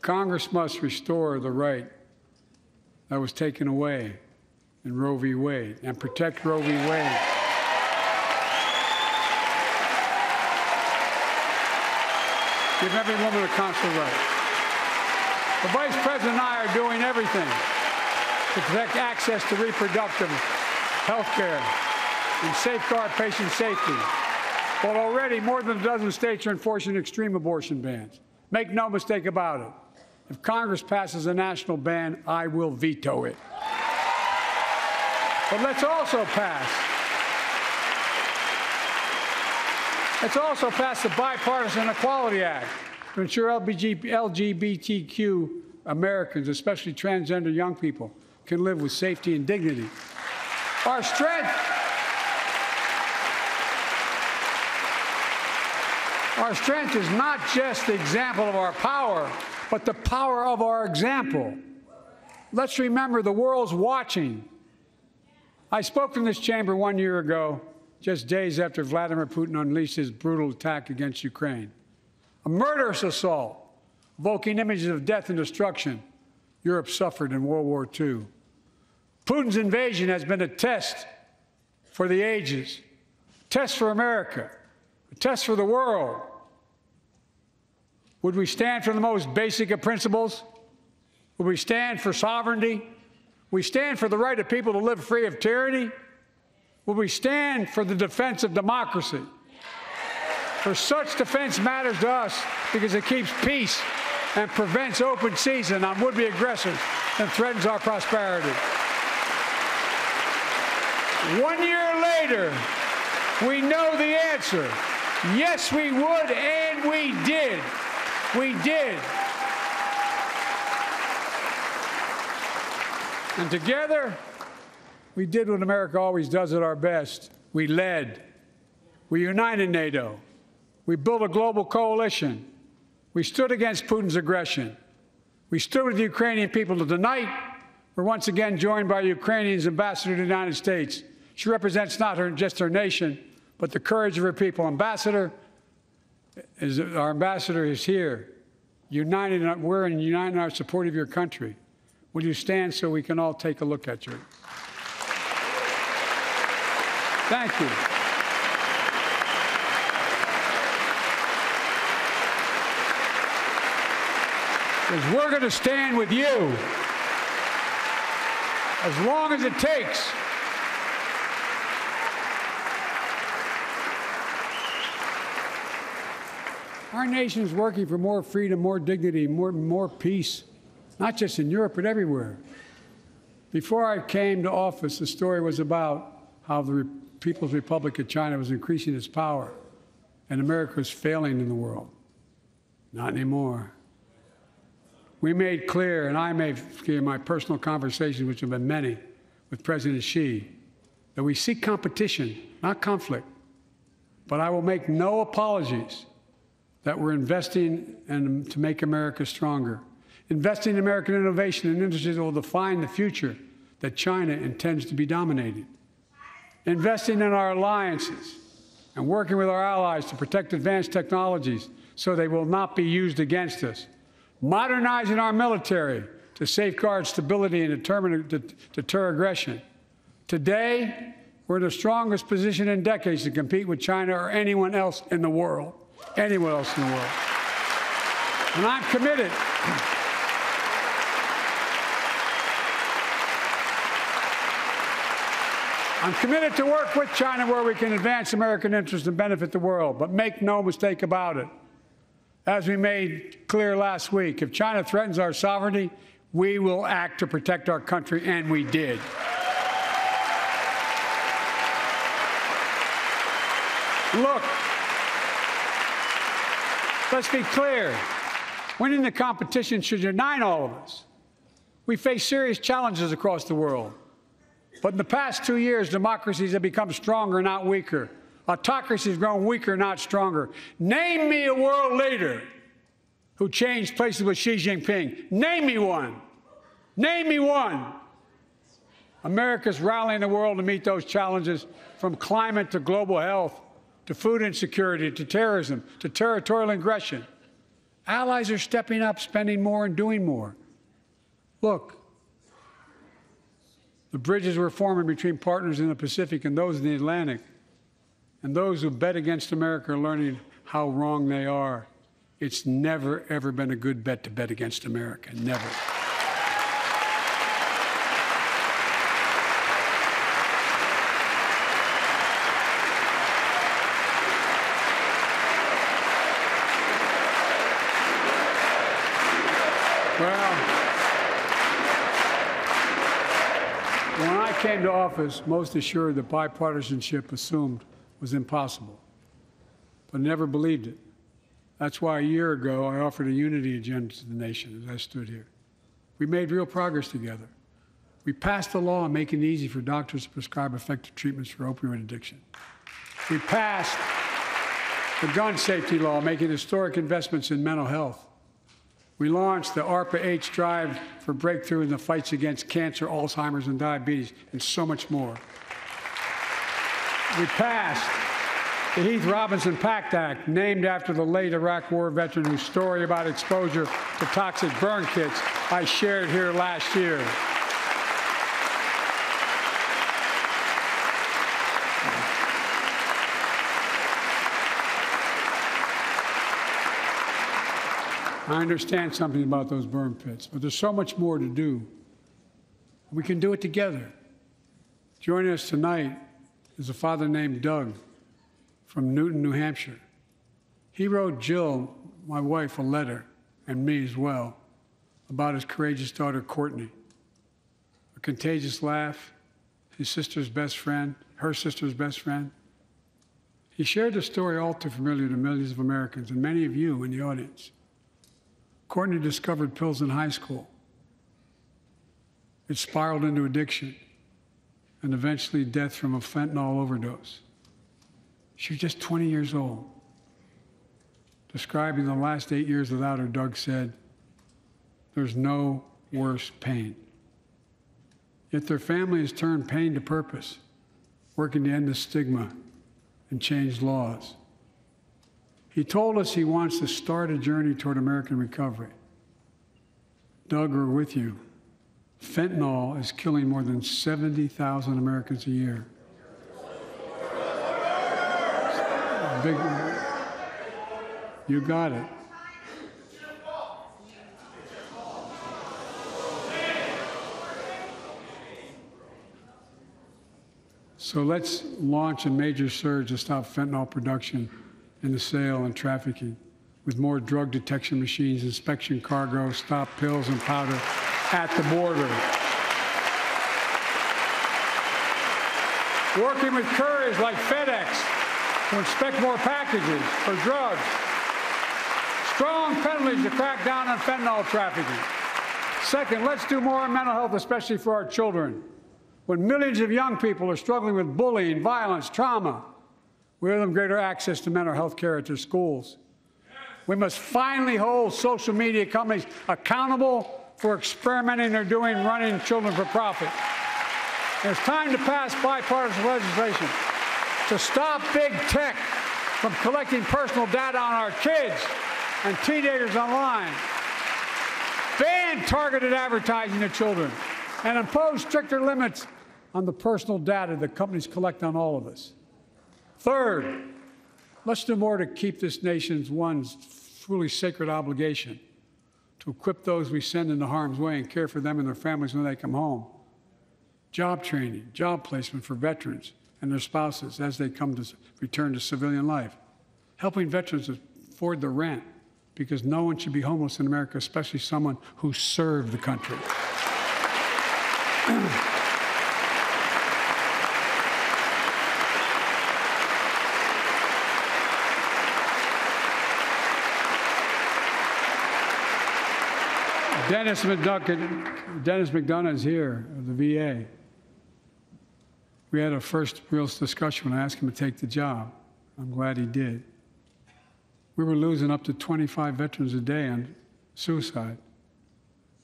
Congress must restore the right that was taken away in Roe v. Wade and protect Roe v. Wade. Give every woman a consular right. The Vice President and I are doing everything to protect access to reproductive health care and safeguard patient safety. But already more than a dozen states are enforcing extreme abortion bans. Make no mistake about it. If Congress passes a national ban, I will veto it. But let's also pass the Bipartisan Equality Act to ensure LGBTQ Americans, especially transgender young people, can live with safety and dignity. Our strength is not just the example of our power, but the power of our example. Let's remember the world's watching. I spoke in this chamber 1 year ago, just days after Vladimir Putin unleashed his brutal attack against Ukraine. A murderous assault, evoking images of death and destruction Europe suffered in World War II. Putin's invasion has been a test for the ages, a test for America, a test for the world. Would we stand for the most basic of principles? Would we stand for sovereignty? We stand for the right of people to live free of tyranny? Will we stand for the defense of democracy? For such defense matters to us because it keeps peace and prevents open season on would-be aggressors and threatens our prosperity. 1 year later, we know the answer. Yes, we would, and we did. We did. And together, we did what America always does at our best. We led. We united NATO. We built a global coalition. We stood against Putin's aggression. We stood with the Ukrainian people. Tonight, we're once again joined by Ukrainian's ambassador to the United States. She represents not just her nation, but the courage of her people. Our ambassador is here, we're united in our support of your country. Will you stand so we can all take a look at you? Thank you. Because we're going to stand with you as long as it takes. Our nation is working for more freedom, more dignity, more peace, not just in Europe, but everywhere. Before I came to office, the story was about how the People's Republic of China was increasing its power and America was failing in the world. Not anymore. We made clear, and I made clear in my personal conversations, which have been many, with President Xi, that we seek competition, not conflict. But I will make no apologies that we're investing to make America stronger, investing in American innovation and industries that will define the future that China intends to be dominating, investing in our alliances and working with our allies to protect advanced technologies so they will not be used against us, modernizing our military to safeguard stability and deter aggression. Today, we're in the strongest position in decades to compete with China or anyone else in the world. Anyone else in the world. And I'm committed. I'm committed to work with China where we can advance American interests and benefit the world. But make no mistake about it. As we made clear last week, if China threatens our sovereignty, We will act to protect our country, and we did. Look, let's be clear. Winning the competition should unite all of us. We face serious challenges across the world. But in the past 2 years, democracies have become stronger, not weaker. Autocracies have grown weaker, not stronger. Name me a world leader who changed places with Xi Jinping. Name me one. Name me one. America's rallying the world to meet those challenges, from climate to global health, to food insecurity, to terrorism, to territorial aggression. Allies are stepping up, spending more, and doing more. Look, the bridges we're forming between partners in the Pacific and those in the Atlantic, and those who bet against America are learning how wrong they are. It's never, ever been a good bet to bet against America. Never. Well, when I came to office, most assured that bipartisanship assumed was impossible, but never believed it. That's why a year ago I offered a unity agenda to the nation as I stood here. We made real progress together. We passed a law making it easy for doctors to prescribe effective treatments for opioid addiction. We passed the gun safety law, making historic investments in mental health. We launched the ARPA-H drive for breakthrough in the fights against cancer, Alzheimer's, and diabetes, and so much more. We passed the Heath Robinson PACT Act, named after the late Iraq War veteran whose story about exposure to toxic burn kits I shared here last year. I understand something about those burn pits, but there's so much more to do. We can do it together. Joining us tonight is a father named Doug from Newton, New Hampshire. He wrote Jill, my wife, a letter, and me as well, about his courageous daughter, Courtney. A contagious laugh, his sister's best friend, her sister's best friend. He shared a story all too familiar to millions of Americans and many of you in the audience. Courtney discovered pills in high school. It spiraled into addiction and eventually death from a fentanyl overdose. She was just 20 years old. Describing the last 8 years without her, Doug said, "There's no worse pain." Yet their family has turned pain to purpose, working to end the stigma and change laws. He told us he wants to start a journey toward American recovery. Doug, we're with you. Fentanyl is killing more than 70,000 Americans a year. You got it. So let's launch a major surge to stop fentanyl production and the sale and trafficking, with more drug detection machines, inspection cargo, stop pills and powder at the border. Working with couriers like FedEx to inspect more packages for drugs. Strong penalties to crack down on fentanyl trafficking. Second, let's do more on mental health, especially for our children. When millions of young people are struggling with bullying, violence, trauma, we owe them greater access to mental health care at their schools. We must finally hold social media companies accountable for experimenting they're doing running children for profit. And it's time to pass bipartisan legislation to stop big tech from collecting personal data on our kids and teenagers online, ban targeted advertising to children, and impose stricter limits on the personal data that companies collect on all of us. Third, let's do more to keep this nation's one truly sacred obligation to equip those we send into harm's way and care for them and their families when they come home. Job training, job placement for veterans and their spouses as they come to return to civilian life. Helping veterans afford the rent because no one should be homeless in America, especially someone who served the country. Dennis McDonough is here of the VA. We had our first real discussion when I asked him to take the job. I'm glad he did. We were losing up to 25 veterans a day on suicide.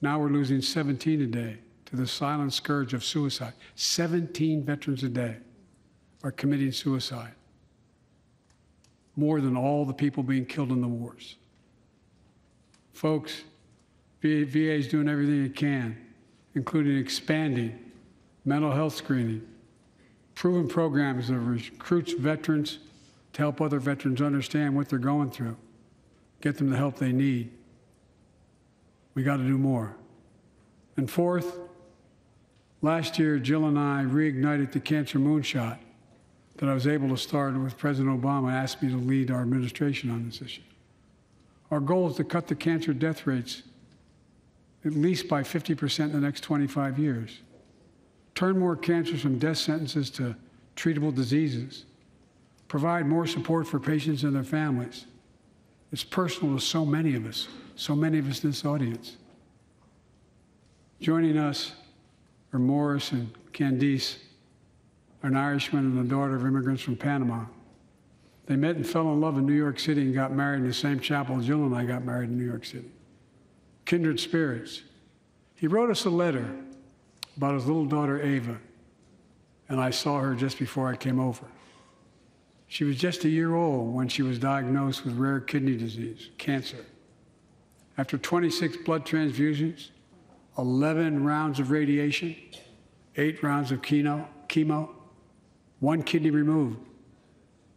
Now we're losing 17 a day to the silent scourge of suicide. 17 veterans a day are committing suicide. More than all the people being killed in the wars. Folks, VA is doing everything it can, including expanding mental health screening, proven programs that recruits veterans to help other veterans understand what they're going through, get them the help they need. We got to do more. And fourth, last year, Jill and I reignited the cancer moonshot that I was able to start with President Obama asked me to lead our administration on this issue. Our goal is to cut the cancer death rates at least by 50% in the next 25 years. Turn more cancers from death sentences to treatable diseases. Provide more support for patients and their families. It's personal to so many of us in this audience. Joining us are Morris and Candice, an Irishman and the daughter of immigrants from Panama. They met and fell in love in New York City and got married in the same chapel Jill and I got married in New York City. Kindred spirits. He wrote us a letter about his little daughter, Ava, and I saw her just before I came over. She was just a year old when she was diagnosed with rare kidney disease, cancer. After 26 blood transfusions, 11 rounds of radiation, 8 rounds of chemo, 1 kidney removed,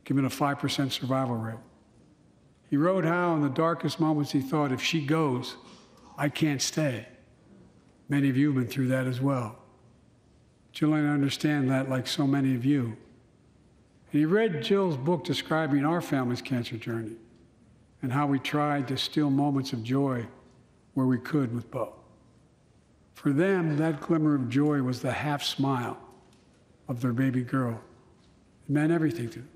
giving a 5% survival rate. He wrote how in the darkest moments he thought, if she goes, I can't stay. Many of you have been through that as well. Jill and I understand that like so many of you. And he read Jill's book describing our family's cancer journey and how we tried to steal moments of joy where we could with Bo. For them, that glimmer of joy was the half smile of their baby girl. It meant everything to them.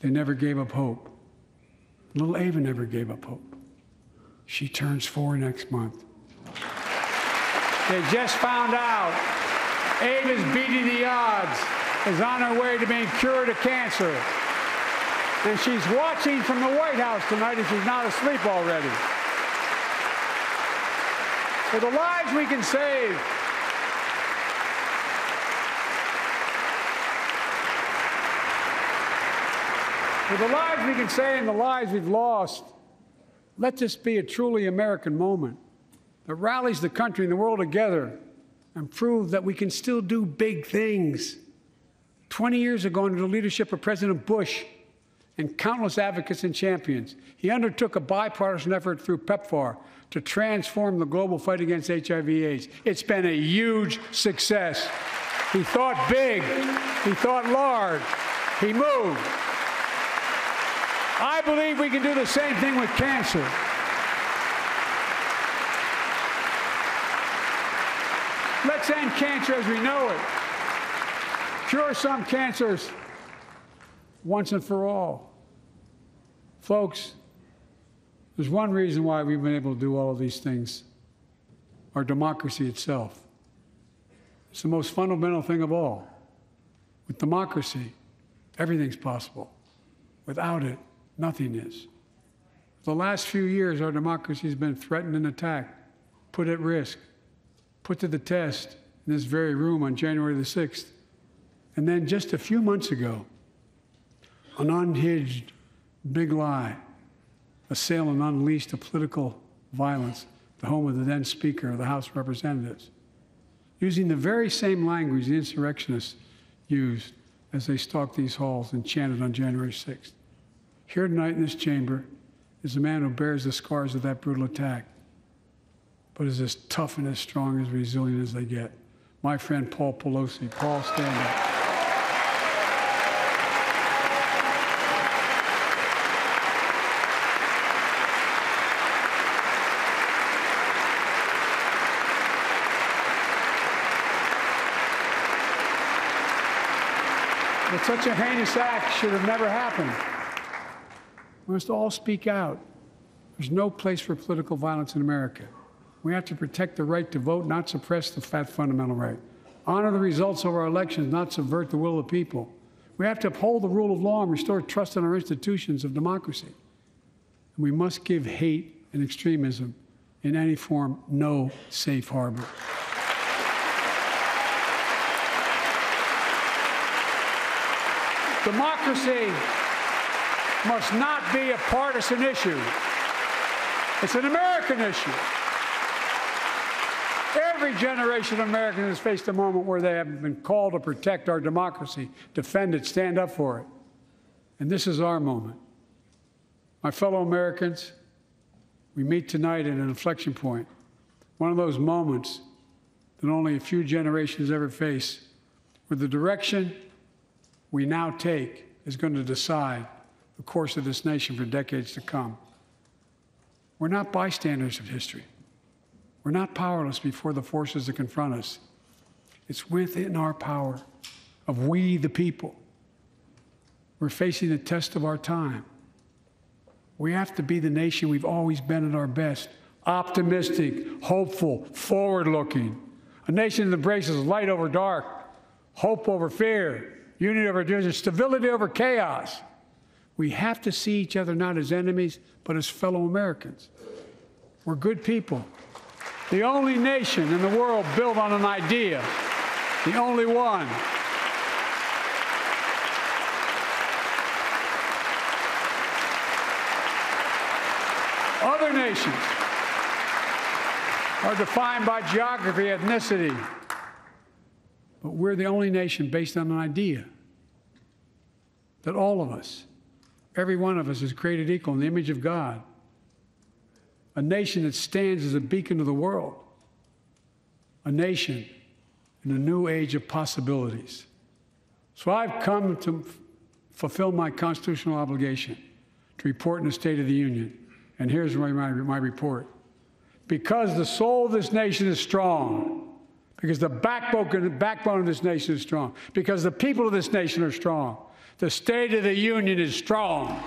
They never gave up hope. Little Ava never gave up hope. She turns 4 next month. They just found out Ava's beating the odds, is on her way to being cured of cancer. And she's watching from the White House tonight if she's not asleep already. For the lives we can save, for the lives we can save and the lives we've lost, let this be a truly American moment that rallies the country and the world together and proves that we can still do big things. 20 years ago, under the leadership of President Bush and countless advocates and champions, he undertook a bipartisan effort through PEPFAR to transform the global fight against HIV/AIDS. It's been a huge success. He thought big. He thought large. He moved. I believe we can do the same thing with cancer. Let's end cancer as we know it. Cure some cancers once and for all. Folks, there's one reason why we've been able to do all of these things. Our democracy itself. It's the most fundamental thing of all. With democracy, everything's possible. Without it, nothing is. For the last few years, our democracy has been threatened and attacked, put at risk, put to the test in this very room on January the 6th. And then just a few months ago, an unhinged big lie assailed and unleashed a political violence, the home of the then Speaker of the House of Representatives, using the very same language the insurrectionists used as they stalked these halls and chanted on January 6th. Here tonight in this chamber is a man who bears the scars of that brutal attack, but is as tough and as strong, as resilient as they get. My friend Paul Pelosi. Paul, stand up. But such a heinous act should have never happened. We must all speak out. There's no place for political violence in America. We have to protect the right to vote, not suppress the fundamental right. Honor the results of our elections, not subvert the will of the people. We have to uphold the rule of law and restore trust in our institutions of democracy. And we must give hate and extremism in any form no safe harbor. Democracy must not be a partisan issue. It's an American issue. Every generation of Americans has faced a moment where they have been called to protect our democracy, defend it, stand up for it. And this is our moment. My fellow Americans, we meet tonight at an inflection point, one of those moments that only a few generations ever face, where the direction we now take is going to decide the course of this nation for decades to come. We're not bystanders of history. We're not powerless before the forces that confront us. It's within our power of we, the people. We're facing the test of our time. We have to be the nation we've always been at our best, optimistic, hopeful, forward-looking, a nation that embraces light over dark, hope over fear, unity over division, stability over chaos. We have to see each other not as enemies, but as fellow Americans. We're good people. The only nation in the world built on an idea, the only one. Other nations are defined by geography, ethnicity, but we're the only nation based on an idea that all of us, every one of us, is created equal in the image of God. A nation that stands as a beacon to the world. A nation in a new age of possibilities. So I've come to fulfill my constitutional obligation to report in the State of the Union. And here's my report. Because the soul of this nation is strong, because the backbone of this nation is strong, because the people of this nation are strong, the State of the Union is strong.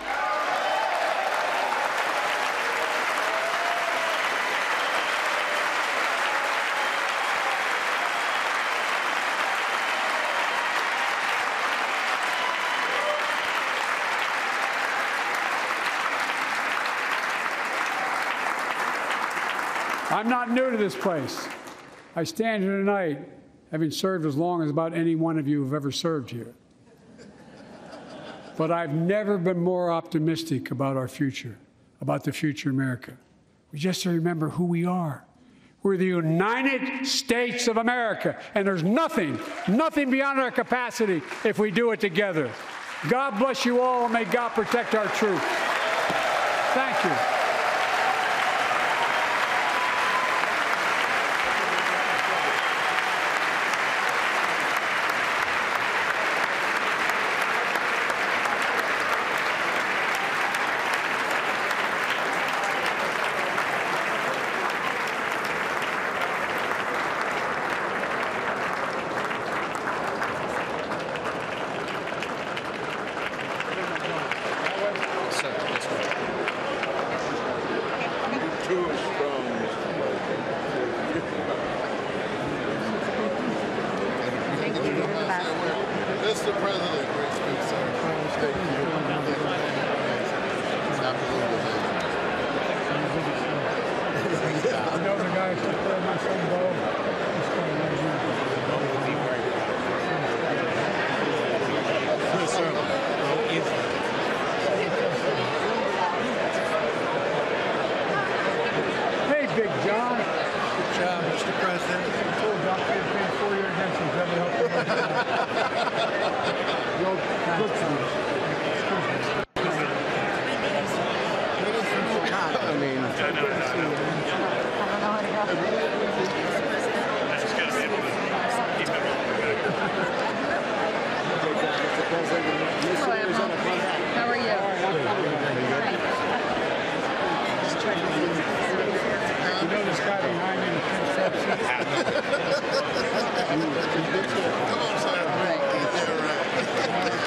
I'm not new to this place. I stand here tonight having served as long as about any one of you have ever served here. But I've never been more optimistic about our future, about the future of America. We just have to remember who we are. We're the United States of America, and there's nothing beyond our capacity if we do it together. God bless you all, and may God protect our troops. Thank you. Come on, sir. All right.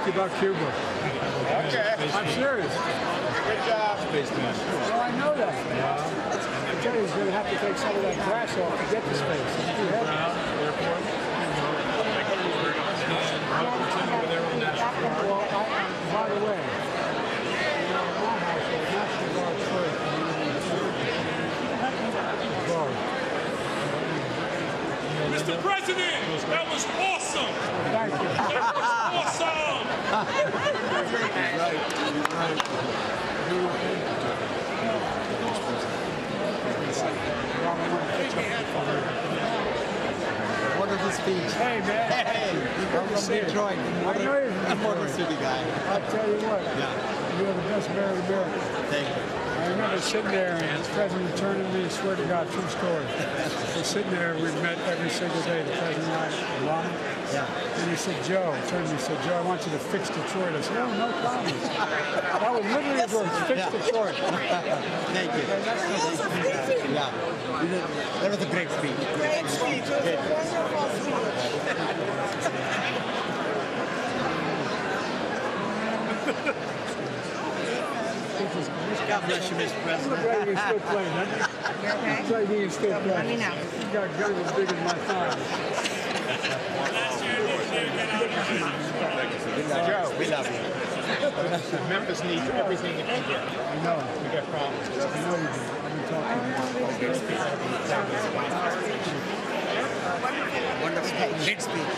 About Cuba. Okay. I'm serious. Good job. Well, I know that. I tell you, he's going to have to take some of that grass off to get to space. It's too heavy. Well, by the way, my household, National Guard first. Mr. President, that was awesome. Thank you. That was awesome. Wonderful speech. Hey, man. Hey, you're from Detroit. I know you're from Motor City guy. I'll tell you what. Yeah. You're the best mayor in America. Thank you. I remember sitting there and the president turning to me, I swear to God, true story. We're sitting there, we've met every single day, the president and I, Obama. Yeah. And he said, Joe, turned to me and said, Joe, I want you to fix Detroit. I said, oh, no problem. That was literally his words, fix Detroit. Thank you. Yeah. That was a great speech. Great speech. It was a wonderful speech. God bless you, Mr. President. Look like he's still playing, doesn't he? Okay. Looks like he's still playing. Let me know. He's got guns as big as my thigh. Joe, we love you. Memphis needs everything it can get. I know. We got problems. I know you do. I've been talking. Wonderful. Great speech.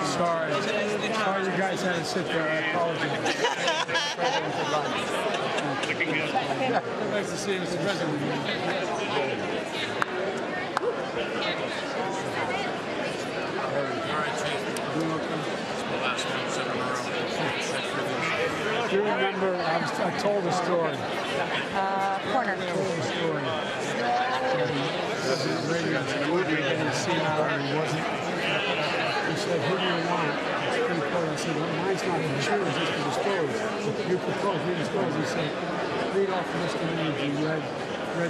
Sorry. Sorry you guys had to sit there. I apologize. Nice to see you, Mr. President. Do you remember, I told a story. Corner. I told a story. President Reagan didn't see how he wasn't. He said, who do you want? Pretty cool. I said, well, mine's not for sure, it's just for the stories. You propose, read the stories. He said, read off the list of names. He read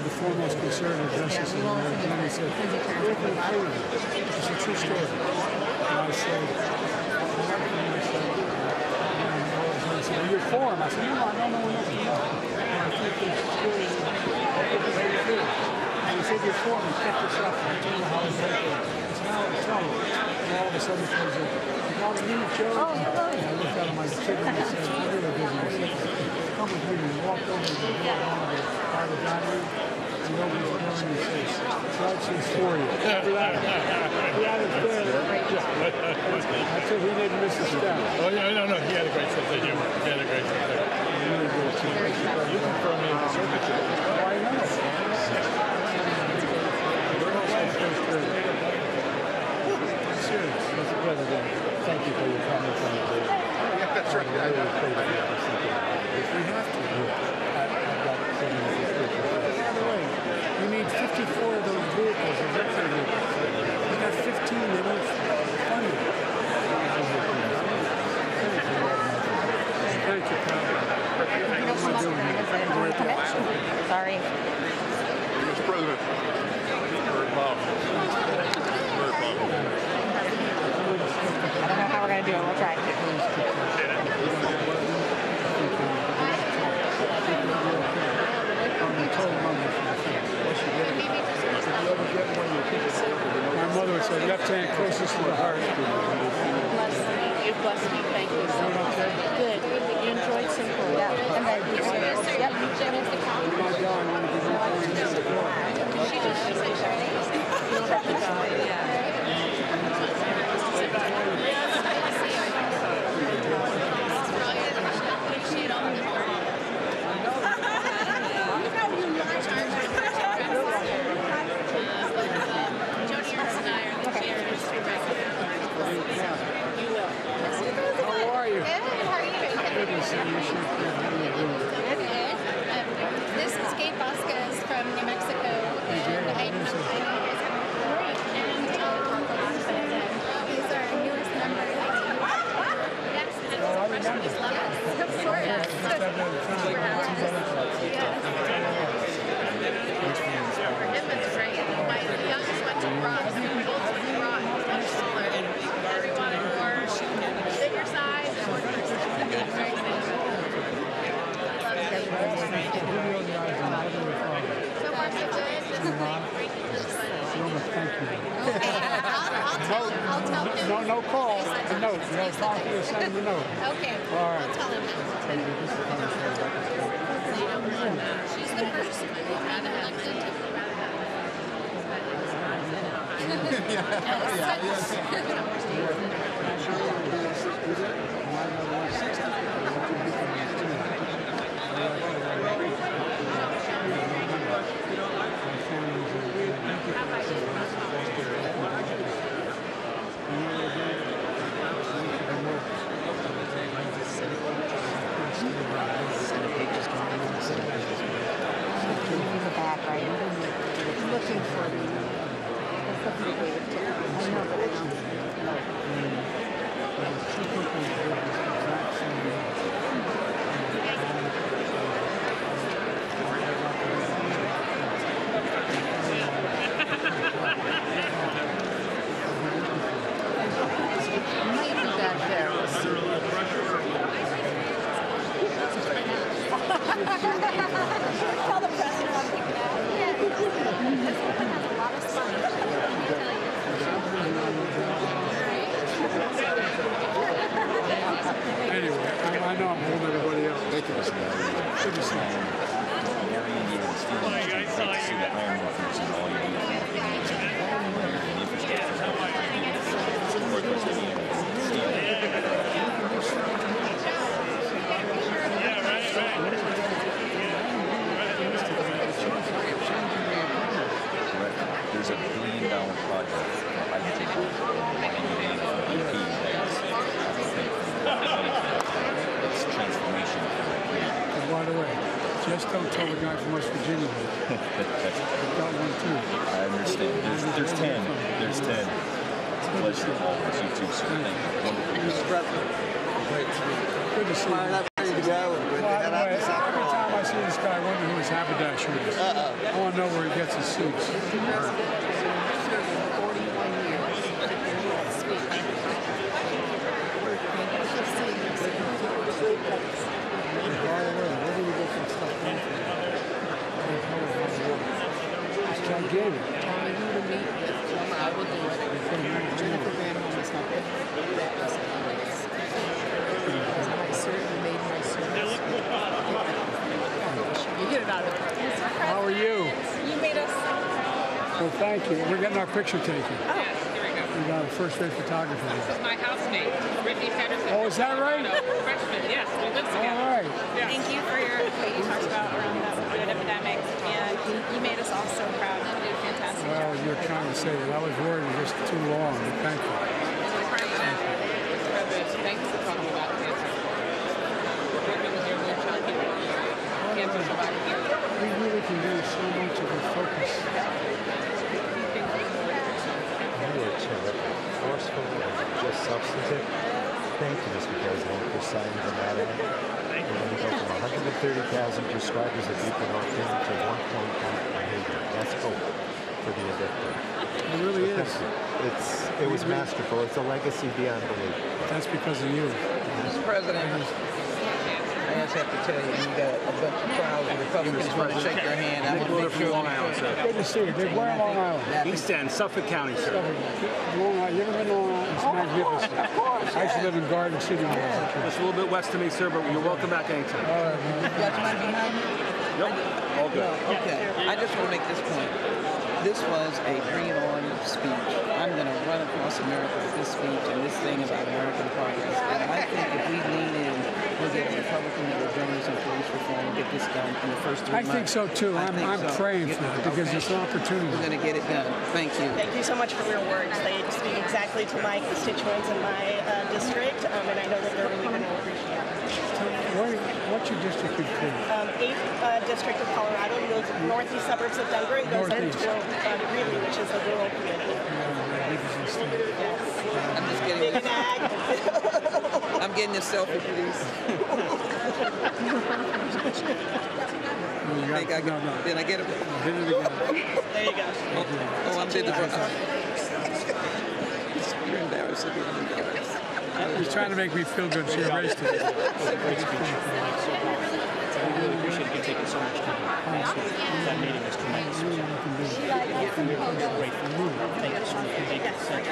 the foremost conservative justices in America. And he said, where can I find them? It's a true story. And I said, you're for him. I said, no, I don't know nothing about him. I think this story is very good. And he said, you're for him. Kept this up. I told him how it's working. It's how it's telling. And all of a sudden, it goes, you got to meet Joe. And I looked at him, I said, I'm really busy. I said, come with me. And he walked over to the door of the private dining room. He opens the door and he says, Judge is for you. Remember that? He had it there. I said he didn't miss a step. Oh, yeah, no, he had a great sense of humor. He had a great sense of humor. You can throw me in the circuit. Oh, I know. Serious. Mr. President, thank you for your comments on the bill. Yeah, that's right. I really appreciate it. We have to. I've got so many subscriptions. By the way, you need 54 of those vehicles, electric vehicles. You got 15 that need funding. Thank you, Pat. Sorry. Mr. President. Very powerful. Very powerful. I don't know how we're going to do it. We'll try. closest to the heart. You blessed me. Thank you so much. Good. You enjoyed Simple. Yeah. And then you yep. She just said you don't have to go. Yeah. How are you? Good. How are you doing? Good to see you. This is Gabe Vasquez from New Mexico, and I know you guys are great. And he's our newest member. Yes, I remember. yes, of course. It was great. My youngest went to Ross. Both went to Ross. Much smaller. Every wanted more bigger size. And we're very excited. So far, so good. Just like breaking this one. Thank you. Okay, I'll tell him. No call. A note. You have to talk to you, send him a note. Okay. All right. I'll tell him. She's the first one who got elected to Looking for the I know, but I don't might be back there. We'll see. tell the president I'll pick it out. Yeah. This one has a lot of spine. Let me tell you. Anyway, I know I'm holding everybody else. Thank you, Mr. Good to see you. There's a $1 billion project for hydrogen it's transformation. And by the way, just don't tell the guy from West Virginia. I've got one too. I understand. There's 10. There's 10. It's a pleasure to all with you too, sir. Thank you. Wonderful. Good to see you. Ready to go. By the way, every time I see this guy, I wonder who his haberdasher is. I want to know where he gets his suits. 41 years. Sweet. By the way, where do we get that stuff from? It's gigantic. Telling you to meet with them, I will do it. Jennifer Granholm is helping. I certainly made my service. You get it out of the park. How are you? You made us. Well, thank you. We're getting our picture taken. Yes, here we go. We got a first-rate photographer This here. is my housemate, Brittany Pedersen. Oh, is that right? Freshman, yes, we live All together. right. Thank you for what you talked about around the opioid epidemic, and you made us all so proud. You did a fantastic job. Well, you're trying to say that. I was worried it was just too long, but thank you. Thanks for talking about cancer. Working with your child, cancer survivor here. We really can do so much of a focus. You were terrific, forceful, and just substantive. Thank you, Mr. President, for signing the matter. And we go from 130,000 prescribers of buprenorphine to 1.1 million. That's hope for the addicted. It really is. It was masterful. It's a legacy beyond belief. That's because of you. Mr. President, I just have to tell you, you got a bunch of proud Republicans want to shake your hand. I want to make sure sir. Good to see you. Where in Long Island? East End, Suffolk County, sir. Long Island. You ever been to Long Island? It's magnificent. Of course. I used to live in Garden City. It's a little bit west of me, sir, but you're welcome back anytime. You got your money behind you? Yep, all good. Okay. I just want to make this point. This was a bring-it-on speech. I'm going to run across America with this speech and this thing about American progress. And I think if we lean in, we'll get a Republican that will bring some police reform and get this done in the first 3 months. I think so, too. I'm praying for it because it's an opportunity. We're going to get it done. Thank you. Thank you so much for your words. They speak exactly to my constituents in my district, and I know that they're really going to appreciate it. What's your district include? 8th District of Colorado, northeast suburbs of Denver, and goes into Greeley, which is a rural community. I'm just kidding. Big ag. I'm getting a selfie, please. Then I get it. There you go. Oh, I'm did the You're embarrassing me. I'm embarrassed. He's trying to make me feel good, so you erased it. I really appreciate you taking so much time. Honestly, that meeting was tremendous. Thank you so much. Thank you so much.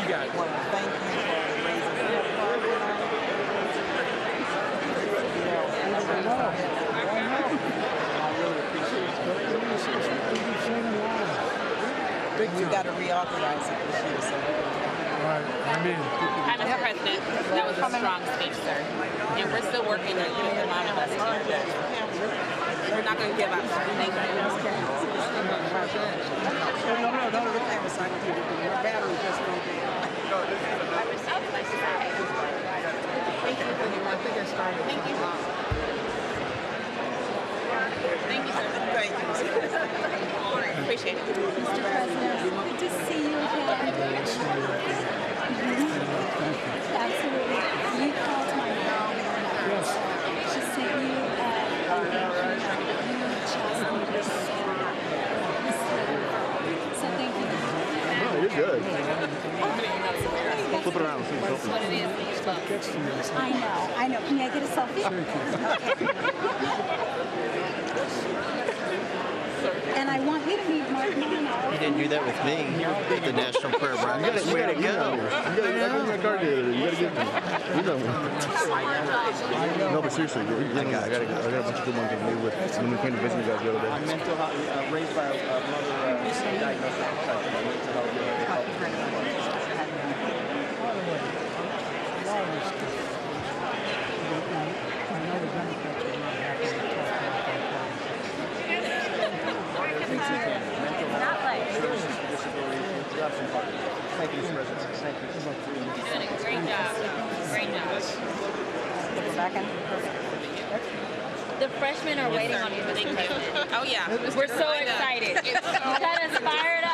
You got it. Thank you for raising the We got to reauthorize it this year, so. Right. Mr. President, that was a strong speech, sir. And we're still working to get the amount of us here. We're not going to give up. Thank you. Thank you. Thank you, sir. Thank you. Appreciate it. Mr. President, good to see you again. Absolutely. You called my mom. Yes. She sent you so thank you. No, you're good. Flip it around. I know. Can I get a selfie? And I want you to meet Mark Mono. You didn't do that with me at the National Prayer Breakfast. You gotta go. You gotta get No, but seriously, I got a bunch of good ones to leave with. When we came to visit you guys the other day. I'm mental health, raised by a mother diagnosed with depression. I'm mental health. Thank you, Mr. President. Thank you. You're doing a great job. Great job. Second. The freshmen are waiting on you. Thank you. Oh, yeah. We're so excited. You got us fired up.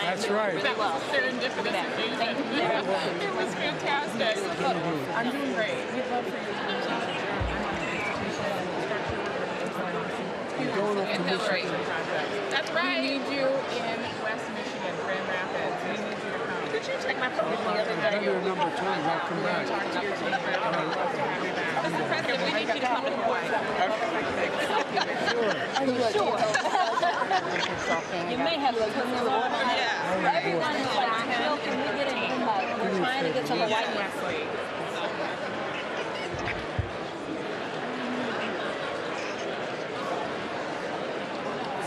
That's right. That was serendipitous. It was fantastic. I'm doing great. We'd love for you to That's right. We need you in West Michigan, Grand Rapids. We need you to come. Did you take my phone the other day? I've been there a number of times. I'll come back. Mr. President, we need you to come to Hawaii. Are you sure? You may have to put me on. Yeah. Everyone is like, Phil, can we get an invite? We're trying to get to Hawaii.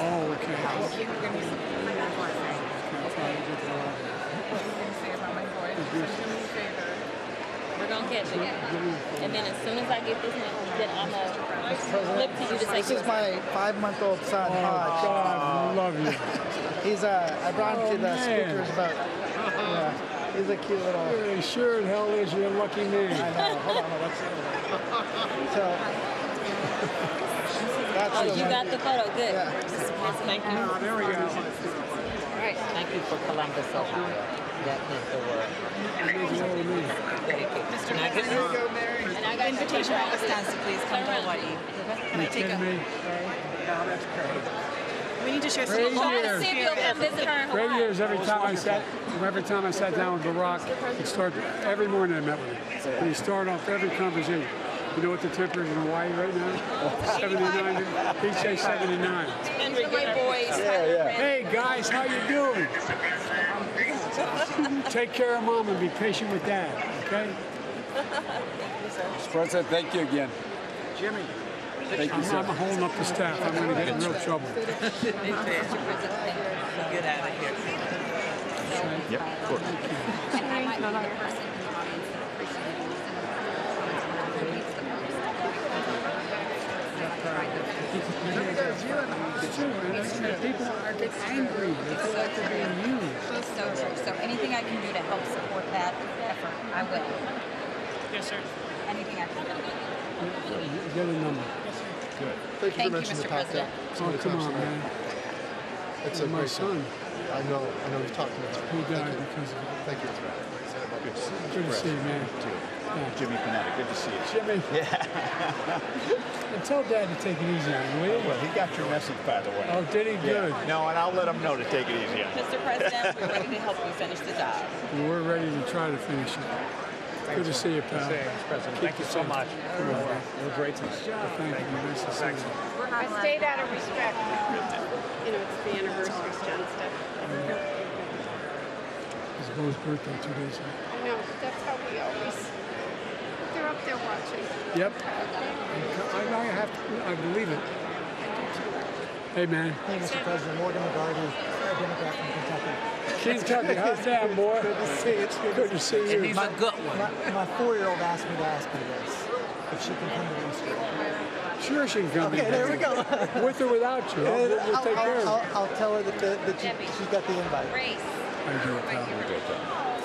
Oh, okay. We're going to catch it. And then as soon as I get this one, then I'm going to flip to you to take This is my 5-month-old son, Oh, Hodge. God, I love you. He's I brought him to the speaker's boat. Yeah, he's a cute little. He sure in hell is. You're a lucky man. I know. Hold on, let's see. So that's Oh, you got the photo. Good. Yeah. Thank you. There we go. All right. Thank you for Columbus, Ohio. That meant the world. Mr. President, and I got invitation for Wisconsin, please come to Hawaii. Can I take a... No, that's great. We need to share some Great of the years. See if you'll come visit her in Great Hawaii. years. Every time I sat down with Barack, he'd start every morning I met with him. And he'd start off every conversation. You know what the temperature is in Hawaii right now? 79. He'd say 79. And my boys. Hey guys, how you doing? Take care of mom and be patient with dad, okay? Mr. President, thank you again. Jimmy. Thank you, sir. I'm holding up the staff. I'm going to get in real trouble. Get out of here. Yep, of course. And I might be the person in the audience that appreciates it needs the most. People get angry. They feel like they're being used. So true. So anything I can do to help support that effort, I will. Yes, sir. Anything I can do. Get a number. Good. Thank you, Mr. President. Oh, come on, man. It's That's my son. I know you're talking about He died because of it. Thank you. Good to see you, man. Jimmy Panetta, good to see you. Jimmy. Yeah. And tell Dad to take it easy on you, will you? Well, he got your message, by the way. Oh, did he? Good. No, and I'll let him know to take it easy on you. Mr. President, we're ready to help you finish the job. We're ready to try to finish it. Good to see you, pal. Thank you so much. We're great to see you. Thank you. Nice to see you. I stayed out of respect. You know, it's the anniversary stuff. It's Bo's birthday 2 days ago. I know, that's how we always, they're up there watching. Yep. I believe it. Hey, man. Hey, Mr. President, Morgan McGarty, a Democrat from Kentucky. Kentucky, how's that, boy? Good to see you. It's Good to see you. And he's a good one. My 4-year-old asked me to ask you this, if she can come to Easter. Sure she can come. Okay, there we go. With or without you. We'll take care of it. I'll tell her that she's got the invite. Race. Thank you, pal.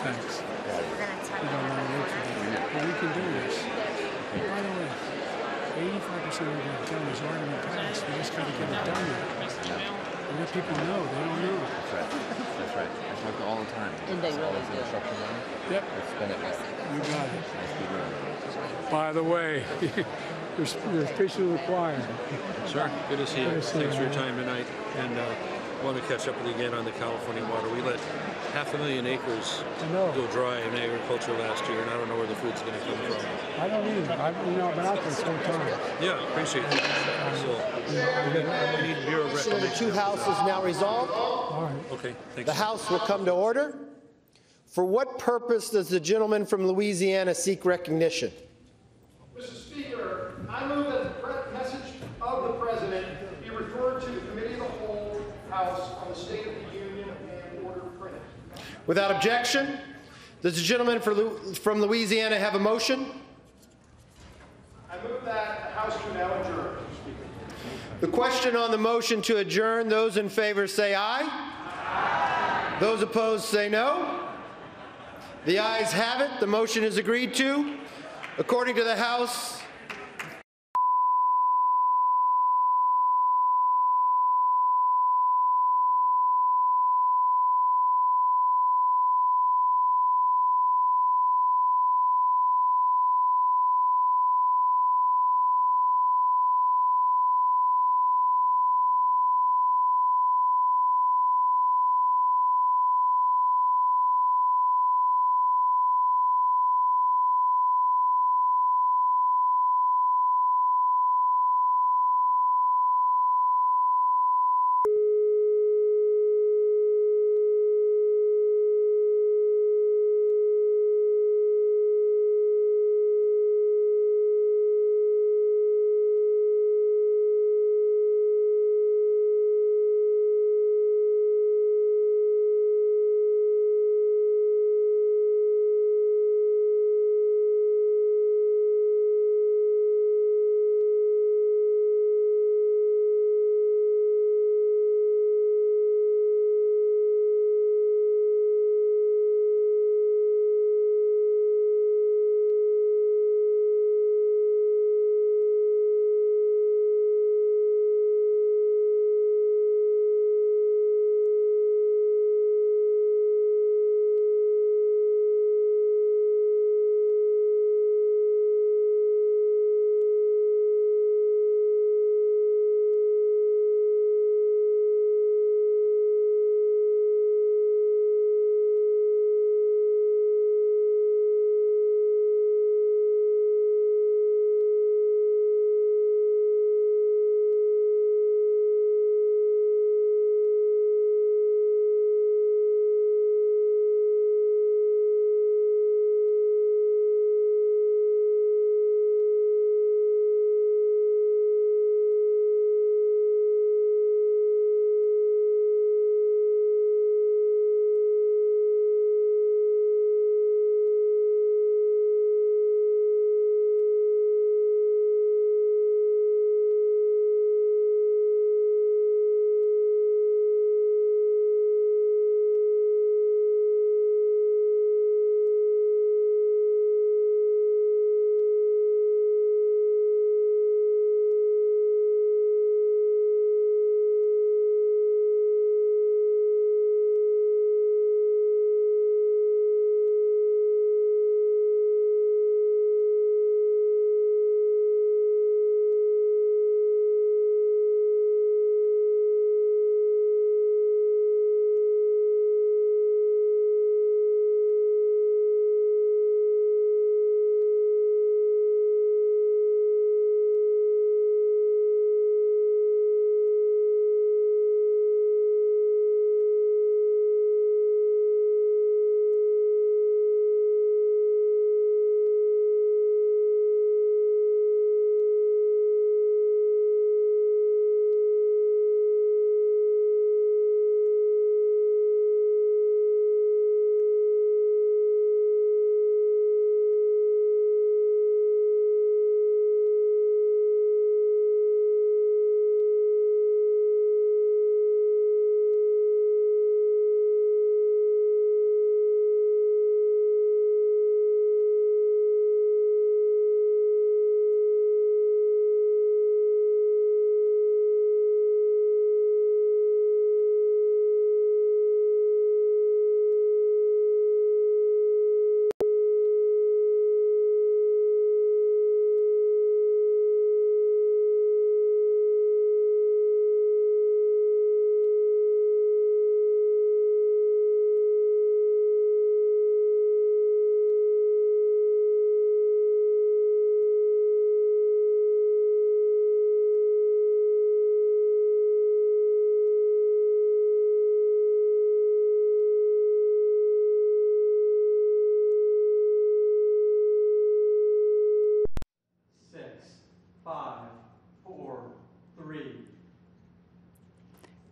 Thanks. We don't want to wait for that. But we can do this. By the way, 85% of what we've done is already been passed. We just got to get it done now. And let people know. They don't know. That's right. That's right. I talk to all the time. And they really do. Construction money. Yep. Let's spend it right. You got it. Let's be real. By the way, you're speech to the choir. Sir, good to see you. Good to see Thanks you, for your man. time tonight. And want to catch up with you again on the California water. We let 500,000 acres go dry in agriculture last year, and I don't know where the food's going to come from. I don't either. I've been out there this whole time. Yeah, appreciate it. So, we need Bureau of So the Reclamation. two houses now resolved. All right. Okay, thanks. The House will come to order. For what purpose does the gentleman from Louisiana seek recognition? Mr. Speaker, I move that the message of the President be referred to the Committee of the Whole House on the State of the Union and order printed. Without objection, does the gentleman from Louisiana have a motion? I move that the House do now adjourn, Mr. Speaker. The question on the motion to adjourn, those in favor say aye. Aye. Those opposed say no. The ayes have it. The motion is agreed to. According to the House,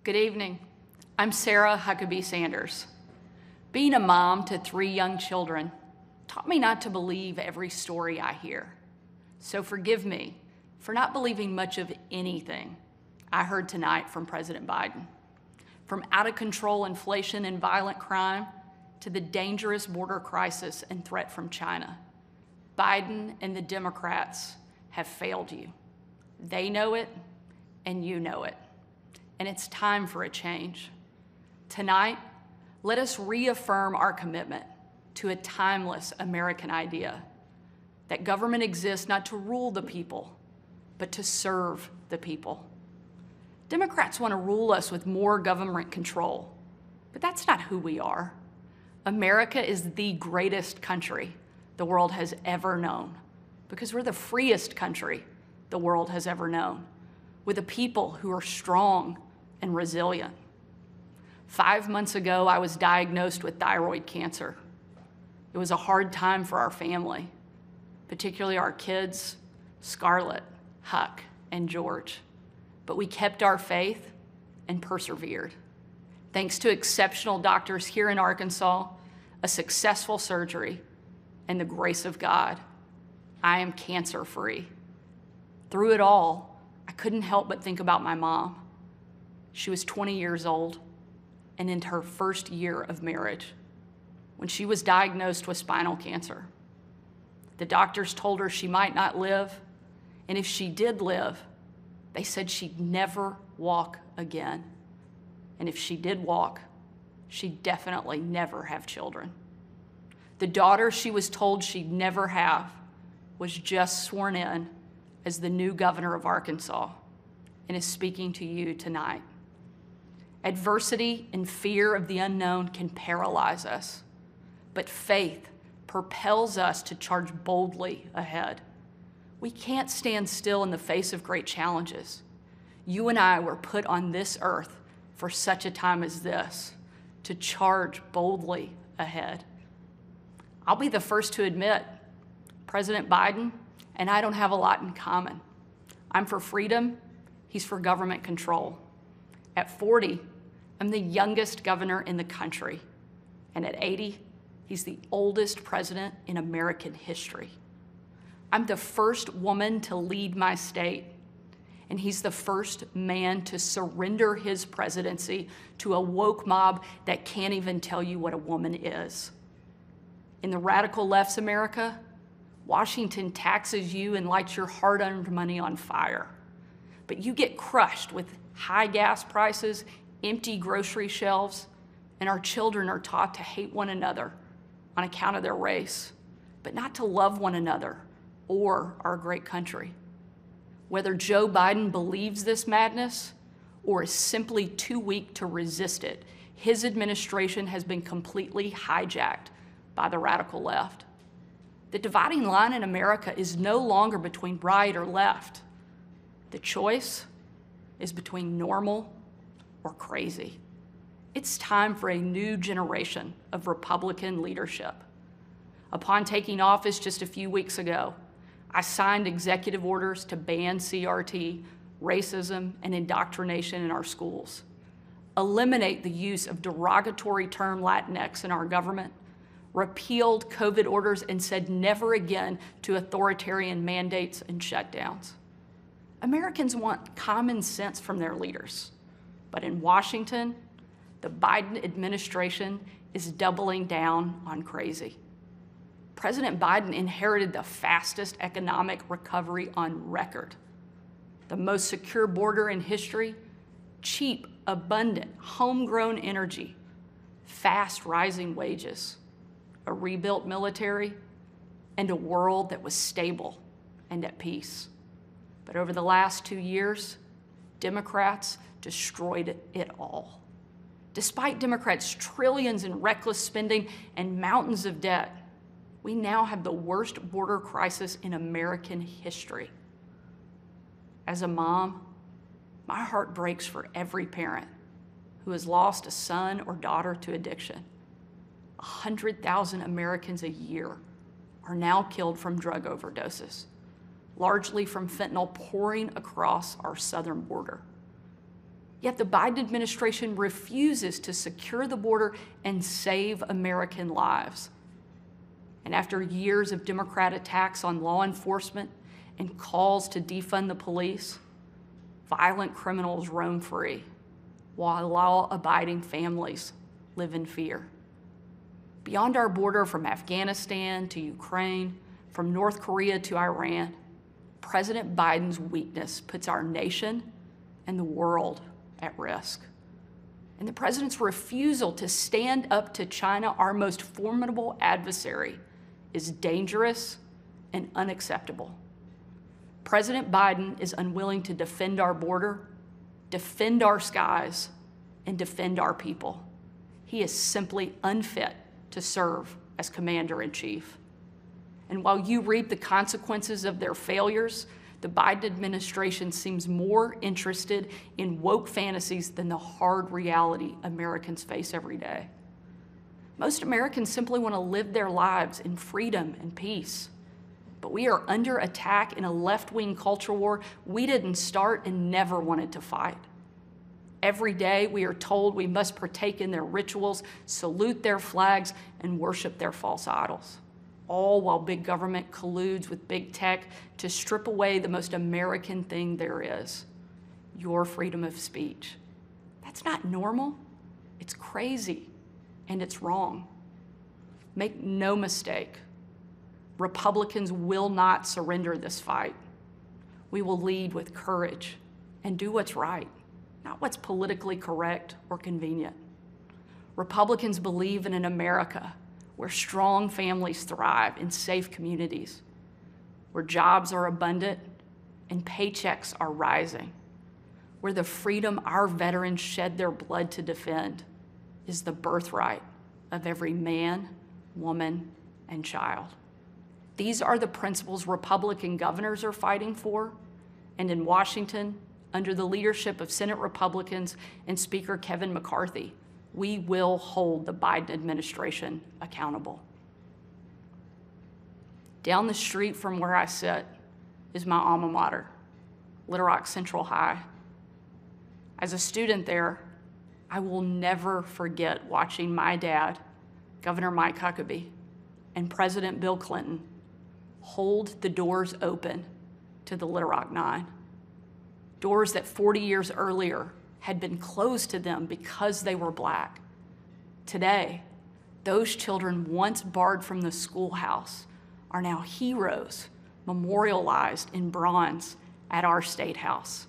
Good evening. I'm Sarah Huckabee Sanders. Being a mom to 3 young children taught me not to believe every story I hear. So forgive me for not believing much of anything I heard tonight from President Biden. From out-of-control inflation and violent crime to the dangerous border crisis and threat from China, Biden and the Democrats have failed you. They know it, and you know it. And it's time for a change. Tonight, let us reaffirm our commitment to a timeless American idea that government exists not to rule the people, but to serve the people. Democrats want to rule us with more government control, but that's not who we are. America is the greatest country the world has ever known because we're the freest country the world has ever known, with a people who are strong and resilient. 5 months ago, I was diagnosed with thyroid cancer. It was a hard time for our family, particularly our kids, Scarlett, Huck, and George. But we kept our faith and persevered. Thanks to exceptional doctors here in Arkansas, a successful surgery, and the grace of God, I am cancer-free. Through it all, I couldn't help but think about my mom. She was 20 years old and in her first year of marriage when she was diagnosed with spinal cancer. The doctors told her she might not live, and if she did live, they said she'd never walk again. And if she did walk, she'd definitely never have children. The daughter she was told she'd never have was just sworn in as the new governor of Arkansas and is speaking to you tonight. Adversity and fear of the unknown can paralyze us, but faith propels us to charge boldly ahead. We can't stand still in the face of great challenges. You and I were put on this earth for such a time as this, to charge boldly ahead. I'll be the first to admit, President Biden and I don't have a lot in common. I'm for freedom, he's for government control. At 40, I'm the youngest governor in the country, and at 80, he's the oldest president in American history. I'm the first woman to lead my state, and he's the first man to surrender his presidency to a woke mob that can't even tell you what a woman is. In the radical left's America, Washington taxes you and lights your hard-earned money on fire. But you get crushed with high gas prices, empty grocery shelves, and our children are taught to hate one another on account of their race, but not to love one another or our great country. Whether Joe Biden believes this madness or is simply too weak to resist it, his administration has been completely hijacked by the radical left. The dividing line in America is no longer between right or left. The choice is between normal or crazy. It's time for a new generation of Republican leadership. Upon taking office just a few weeks ago, I signed executive orders to ban CRT, racism, and indoctrination in our schools, eliminate the use of derogatory term Latinx in our government, repealed COVID orders, and said never again to authoritarian mandates and shutdowns. Americans want common sense from their leaders, but in Washington, the Biden administration is doubling down on crazy. President Biden inherited the fastest economic recovery on record, the most secure border in history, cheap, abundant, homegrown energy, fast rising wages, a rebuilt military, and a world that was stable and at peace. But over the last 2 years, Democrats destroyed it all. Despite Democrats' trillions in reckless spending and mountains of debt, we now have the worst border crisis in American history. As a mom, my heart breaks for every parent who has lost a son or daughter to addiction. 100,000 Americans a year are now killed from drug overdoses, largely from fentanyl pouring across our southern border. Yet the Biden administration refuses to secure the border and save American lives. And after years of Democrat attacks on law enforcement and calls to defund the police, violent criminals roam free, while law-abiding families live in fear. Beyond our border, from Afghanistan to Ukraine, from North Korea to Iran, President Biden's weakness puts our nation and the world at risk. And the president's refusal to stand up to China, our most formidable adversary, is dangerous and unacceptable. President Biden is unwilling to defend our border, defend our skies, and defend our people. He is simply unfit to serve as commander-in-chief. And while you reap the consequences of their failures, the Biden administration seems more interested in woke fantasies than the hard reality Americans face every day. Most Americans simply want to live their lives in freedom and peace. But we are under attack in a left-wing culture war we didn't start and never wanted to fight. Every day we are told we must partake in their rituals, salute their flags, and worship their false idols, all while big government colludes with big tech to strip away the most American thing there is, your freedom of speech. That's not normal. It's crazy, and it's wrong. Make no mistake, Republicans will not surrender this fight. We will lead with courage and do what's right, not what's politically correct or convenient. Republicans believe in an America where strong families thrive in safe communities, where jobs are abundant and paychecks are rising, where the freedom our veterans shed their blood to defend is the birthright of every man, woman, and child. These are the principles Republican governors are fighting for, and in Washington, under the leadership of Senate Republicans and Speaker Kevin McCarthy, we will hold the Biden administration accountable. Down the street from where I sit is my alma mater, Little Rock Central High. As a student there, I will never forget watching my dad, Governor Mike Huckabee, and President Bill Clinton hold the doors open to the Little Rock Nine. Doors that 40 years earlier had been closed to them because they were Black. Today, those children once barred from the schoolhouse are now heroes memorialized in bronze at our State House.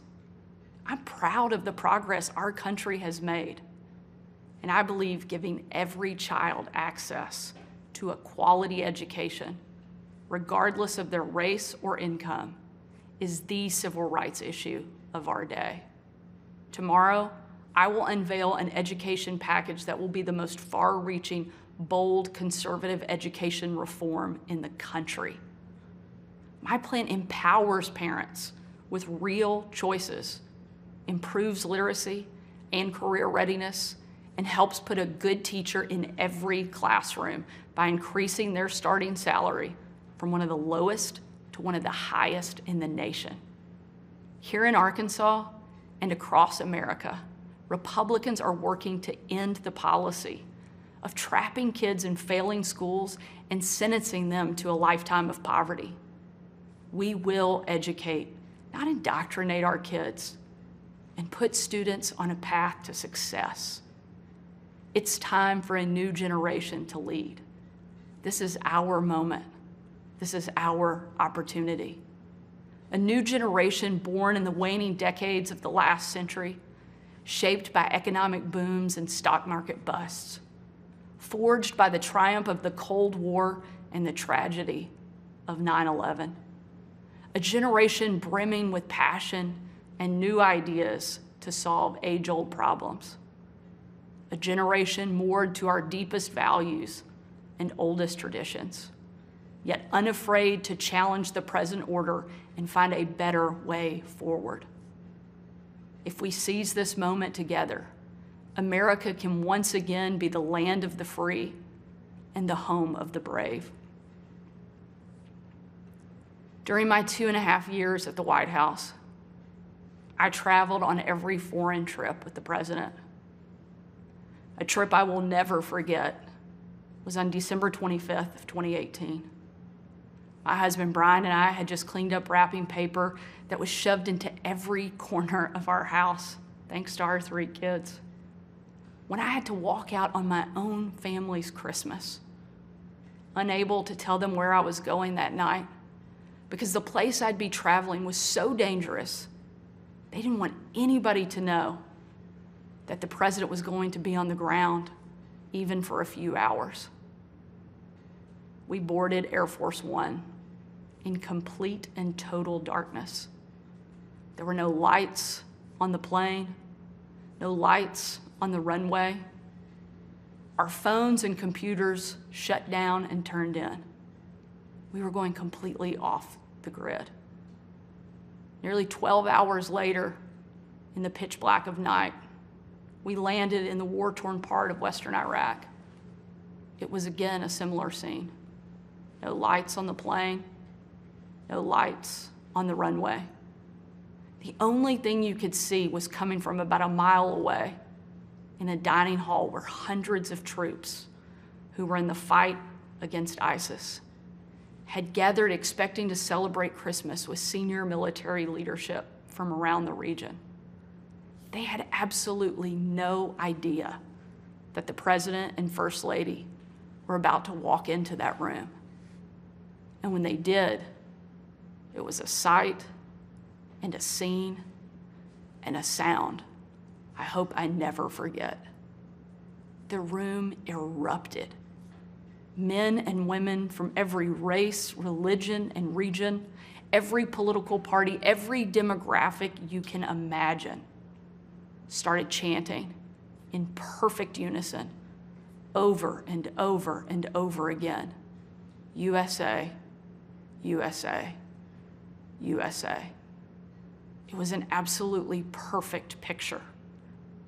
I'm proud of the progress our country has made, and I believe giving every child access to a quality education, regardless of their race or income, is the civil rights issue of our day. Tomorrow, I will unveil an education package that will be the most far-reaching, bold, conservative education reform in the country. My plan empowers parents with real choices, improves literacy and career readiness, and helps put a good teacher in every classroom by increasing their starting salary from one of the lowest to one of the highest in the nation. Here in Arkansas and across America, Republicans are working to end the policy of trapping kids in failing schools and sentencing them to a lifetime of poverty. We will educate, not indoctrinate our kids, and put students on a path to success. It's time for a new generation to lead. This is our moment. This is our opportunity. A new generation born in the waning decades of the last century, shaped by economic booms and stock market busts, forged by the triumph of the Cold War and the tragedy of 9/11. A generation brimming with passion and new ideas to solve age-old problems. A generation moored to our deepest values and oldest traditions, yet unafraid to challenge the present order and find a better way forward. If we seize this moment together, America can once again be the land of the free and the home of the brave. During my 2.5 years at the White House, I traveled on every foreign trip with the president. A trip I will never forget was on December 25th of 2018. My husband Brian and I had just cleaned up wrapping paper that was shoved into every corner of our house, thanks to our 3 kids. When I had to walk out on my own family's Christmas, unable to tell them where I was going that night, because the place I'd be traveling was so dangerous, they didn't want anybody to know that the president was going to be on the ground, even for a few hours. We boarded Air Force One in complete and total darkness. There were no lights on the plane, no lights on the runway. Our phones and computers shut down and turned in. We were going completely off the grid. Nearly 12 hours later, in the pitch black of night, we landed in the war-torn part of western Iraq. It was again a similar scene. No lights on the plane, no lights on the runway. The only thing you could see was coming from about a mile away in a dining hall where hundreds of troops who were in the fight against ISIS had gathered expecting to celebrate Christmas with senior military leadership from around the region. They had absolutely no idea that the president and first lady were about to walk into that room. And when they did, it was a sight and a scene and a sound I hope I never forget. The room erupted. Men and women from every race, religion, and region, every political party, every demographic you can imagine, started chanting in perfect unison over and over and over again, USA, USA, USA. It was an absolutely perfect picture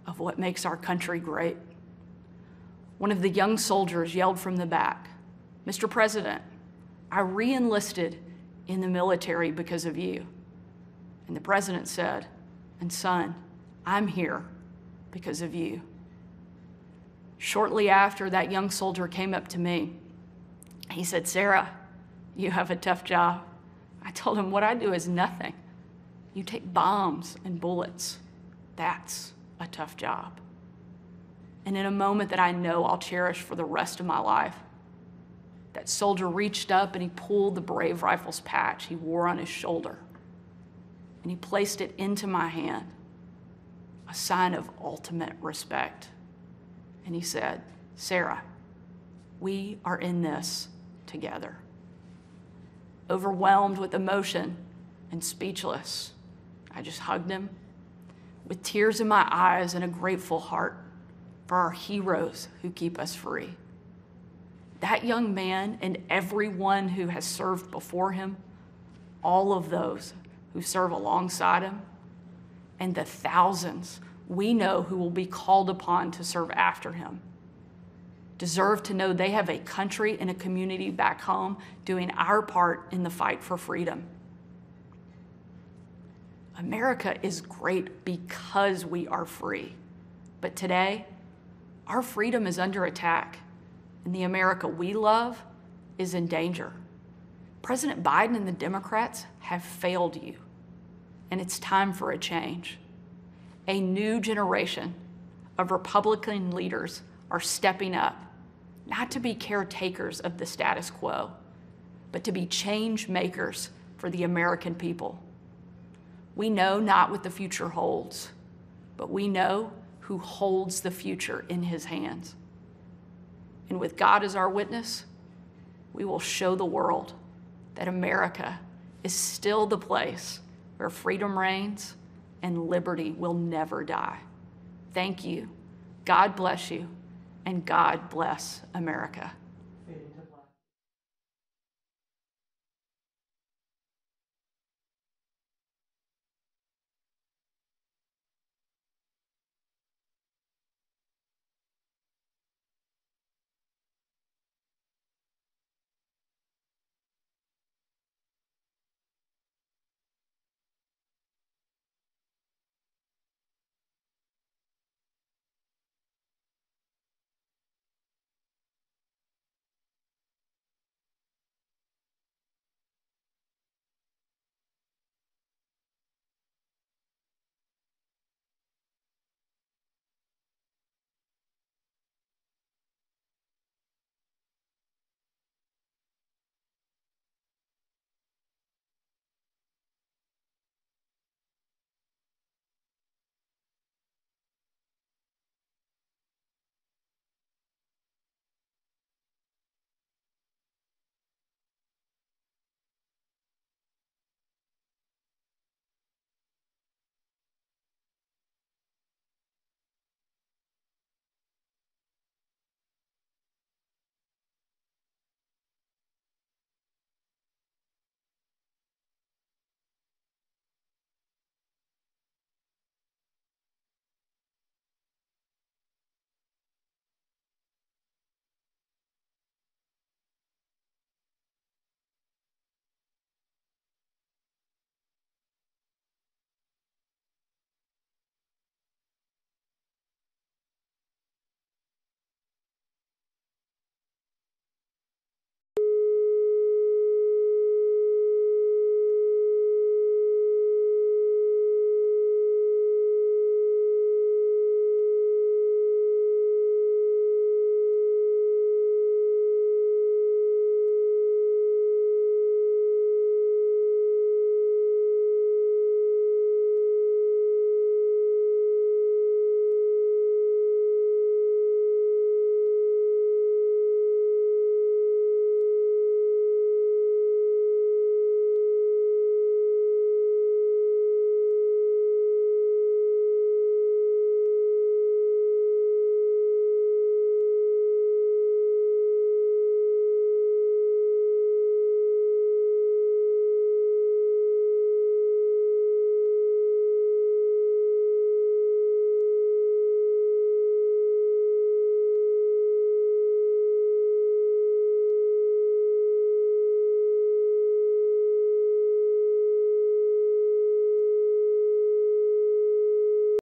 of what makes our country great. One of the young soldiers yelled from the back, "Mr. President, I re-enlisted in the military because of you." And the president said, "And son, I'm here because of you." Shortly after, that young soldier came up to me. He said, "Sarah, you have a tough job." I told him, "What I do is nothing. You take bombs and bullets. That's a tough job." And in a moment that I know I'll cherish for the rest of my life, that soldier reached up and he pulled the Brave Rifles patch he wore on his shoulder, and he placed it into my hand, a sign of ultimate respect. And he said, "Sarah, we are in this together." Overwhelmed with emotion and speechless, I just hugged him with tears in my eyes and a grateful heart for our heroes who keep us free. That young man and everyone who has served before him, all of those who serve alongside him, and the thousands we know who will be called upon to serve after him, deserve to know they have a country and a community back home doing our part in the fight for freedom. America is great because we are free. But today, our freedom is under attack, and the America we love is in danger. President Biden and the Democrats have failed you, and it's time for a change. A new generation of Republican leaders are stepping up, not to be caretakers of the status quo, but to be change makers for the American people. We know not what the future holds, but we know who holds the future in his hands. And with God as our witness, we will show the world that America is still the place where freedom reigns and liberty will never die. Thank you. God bless you, and God bless America.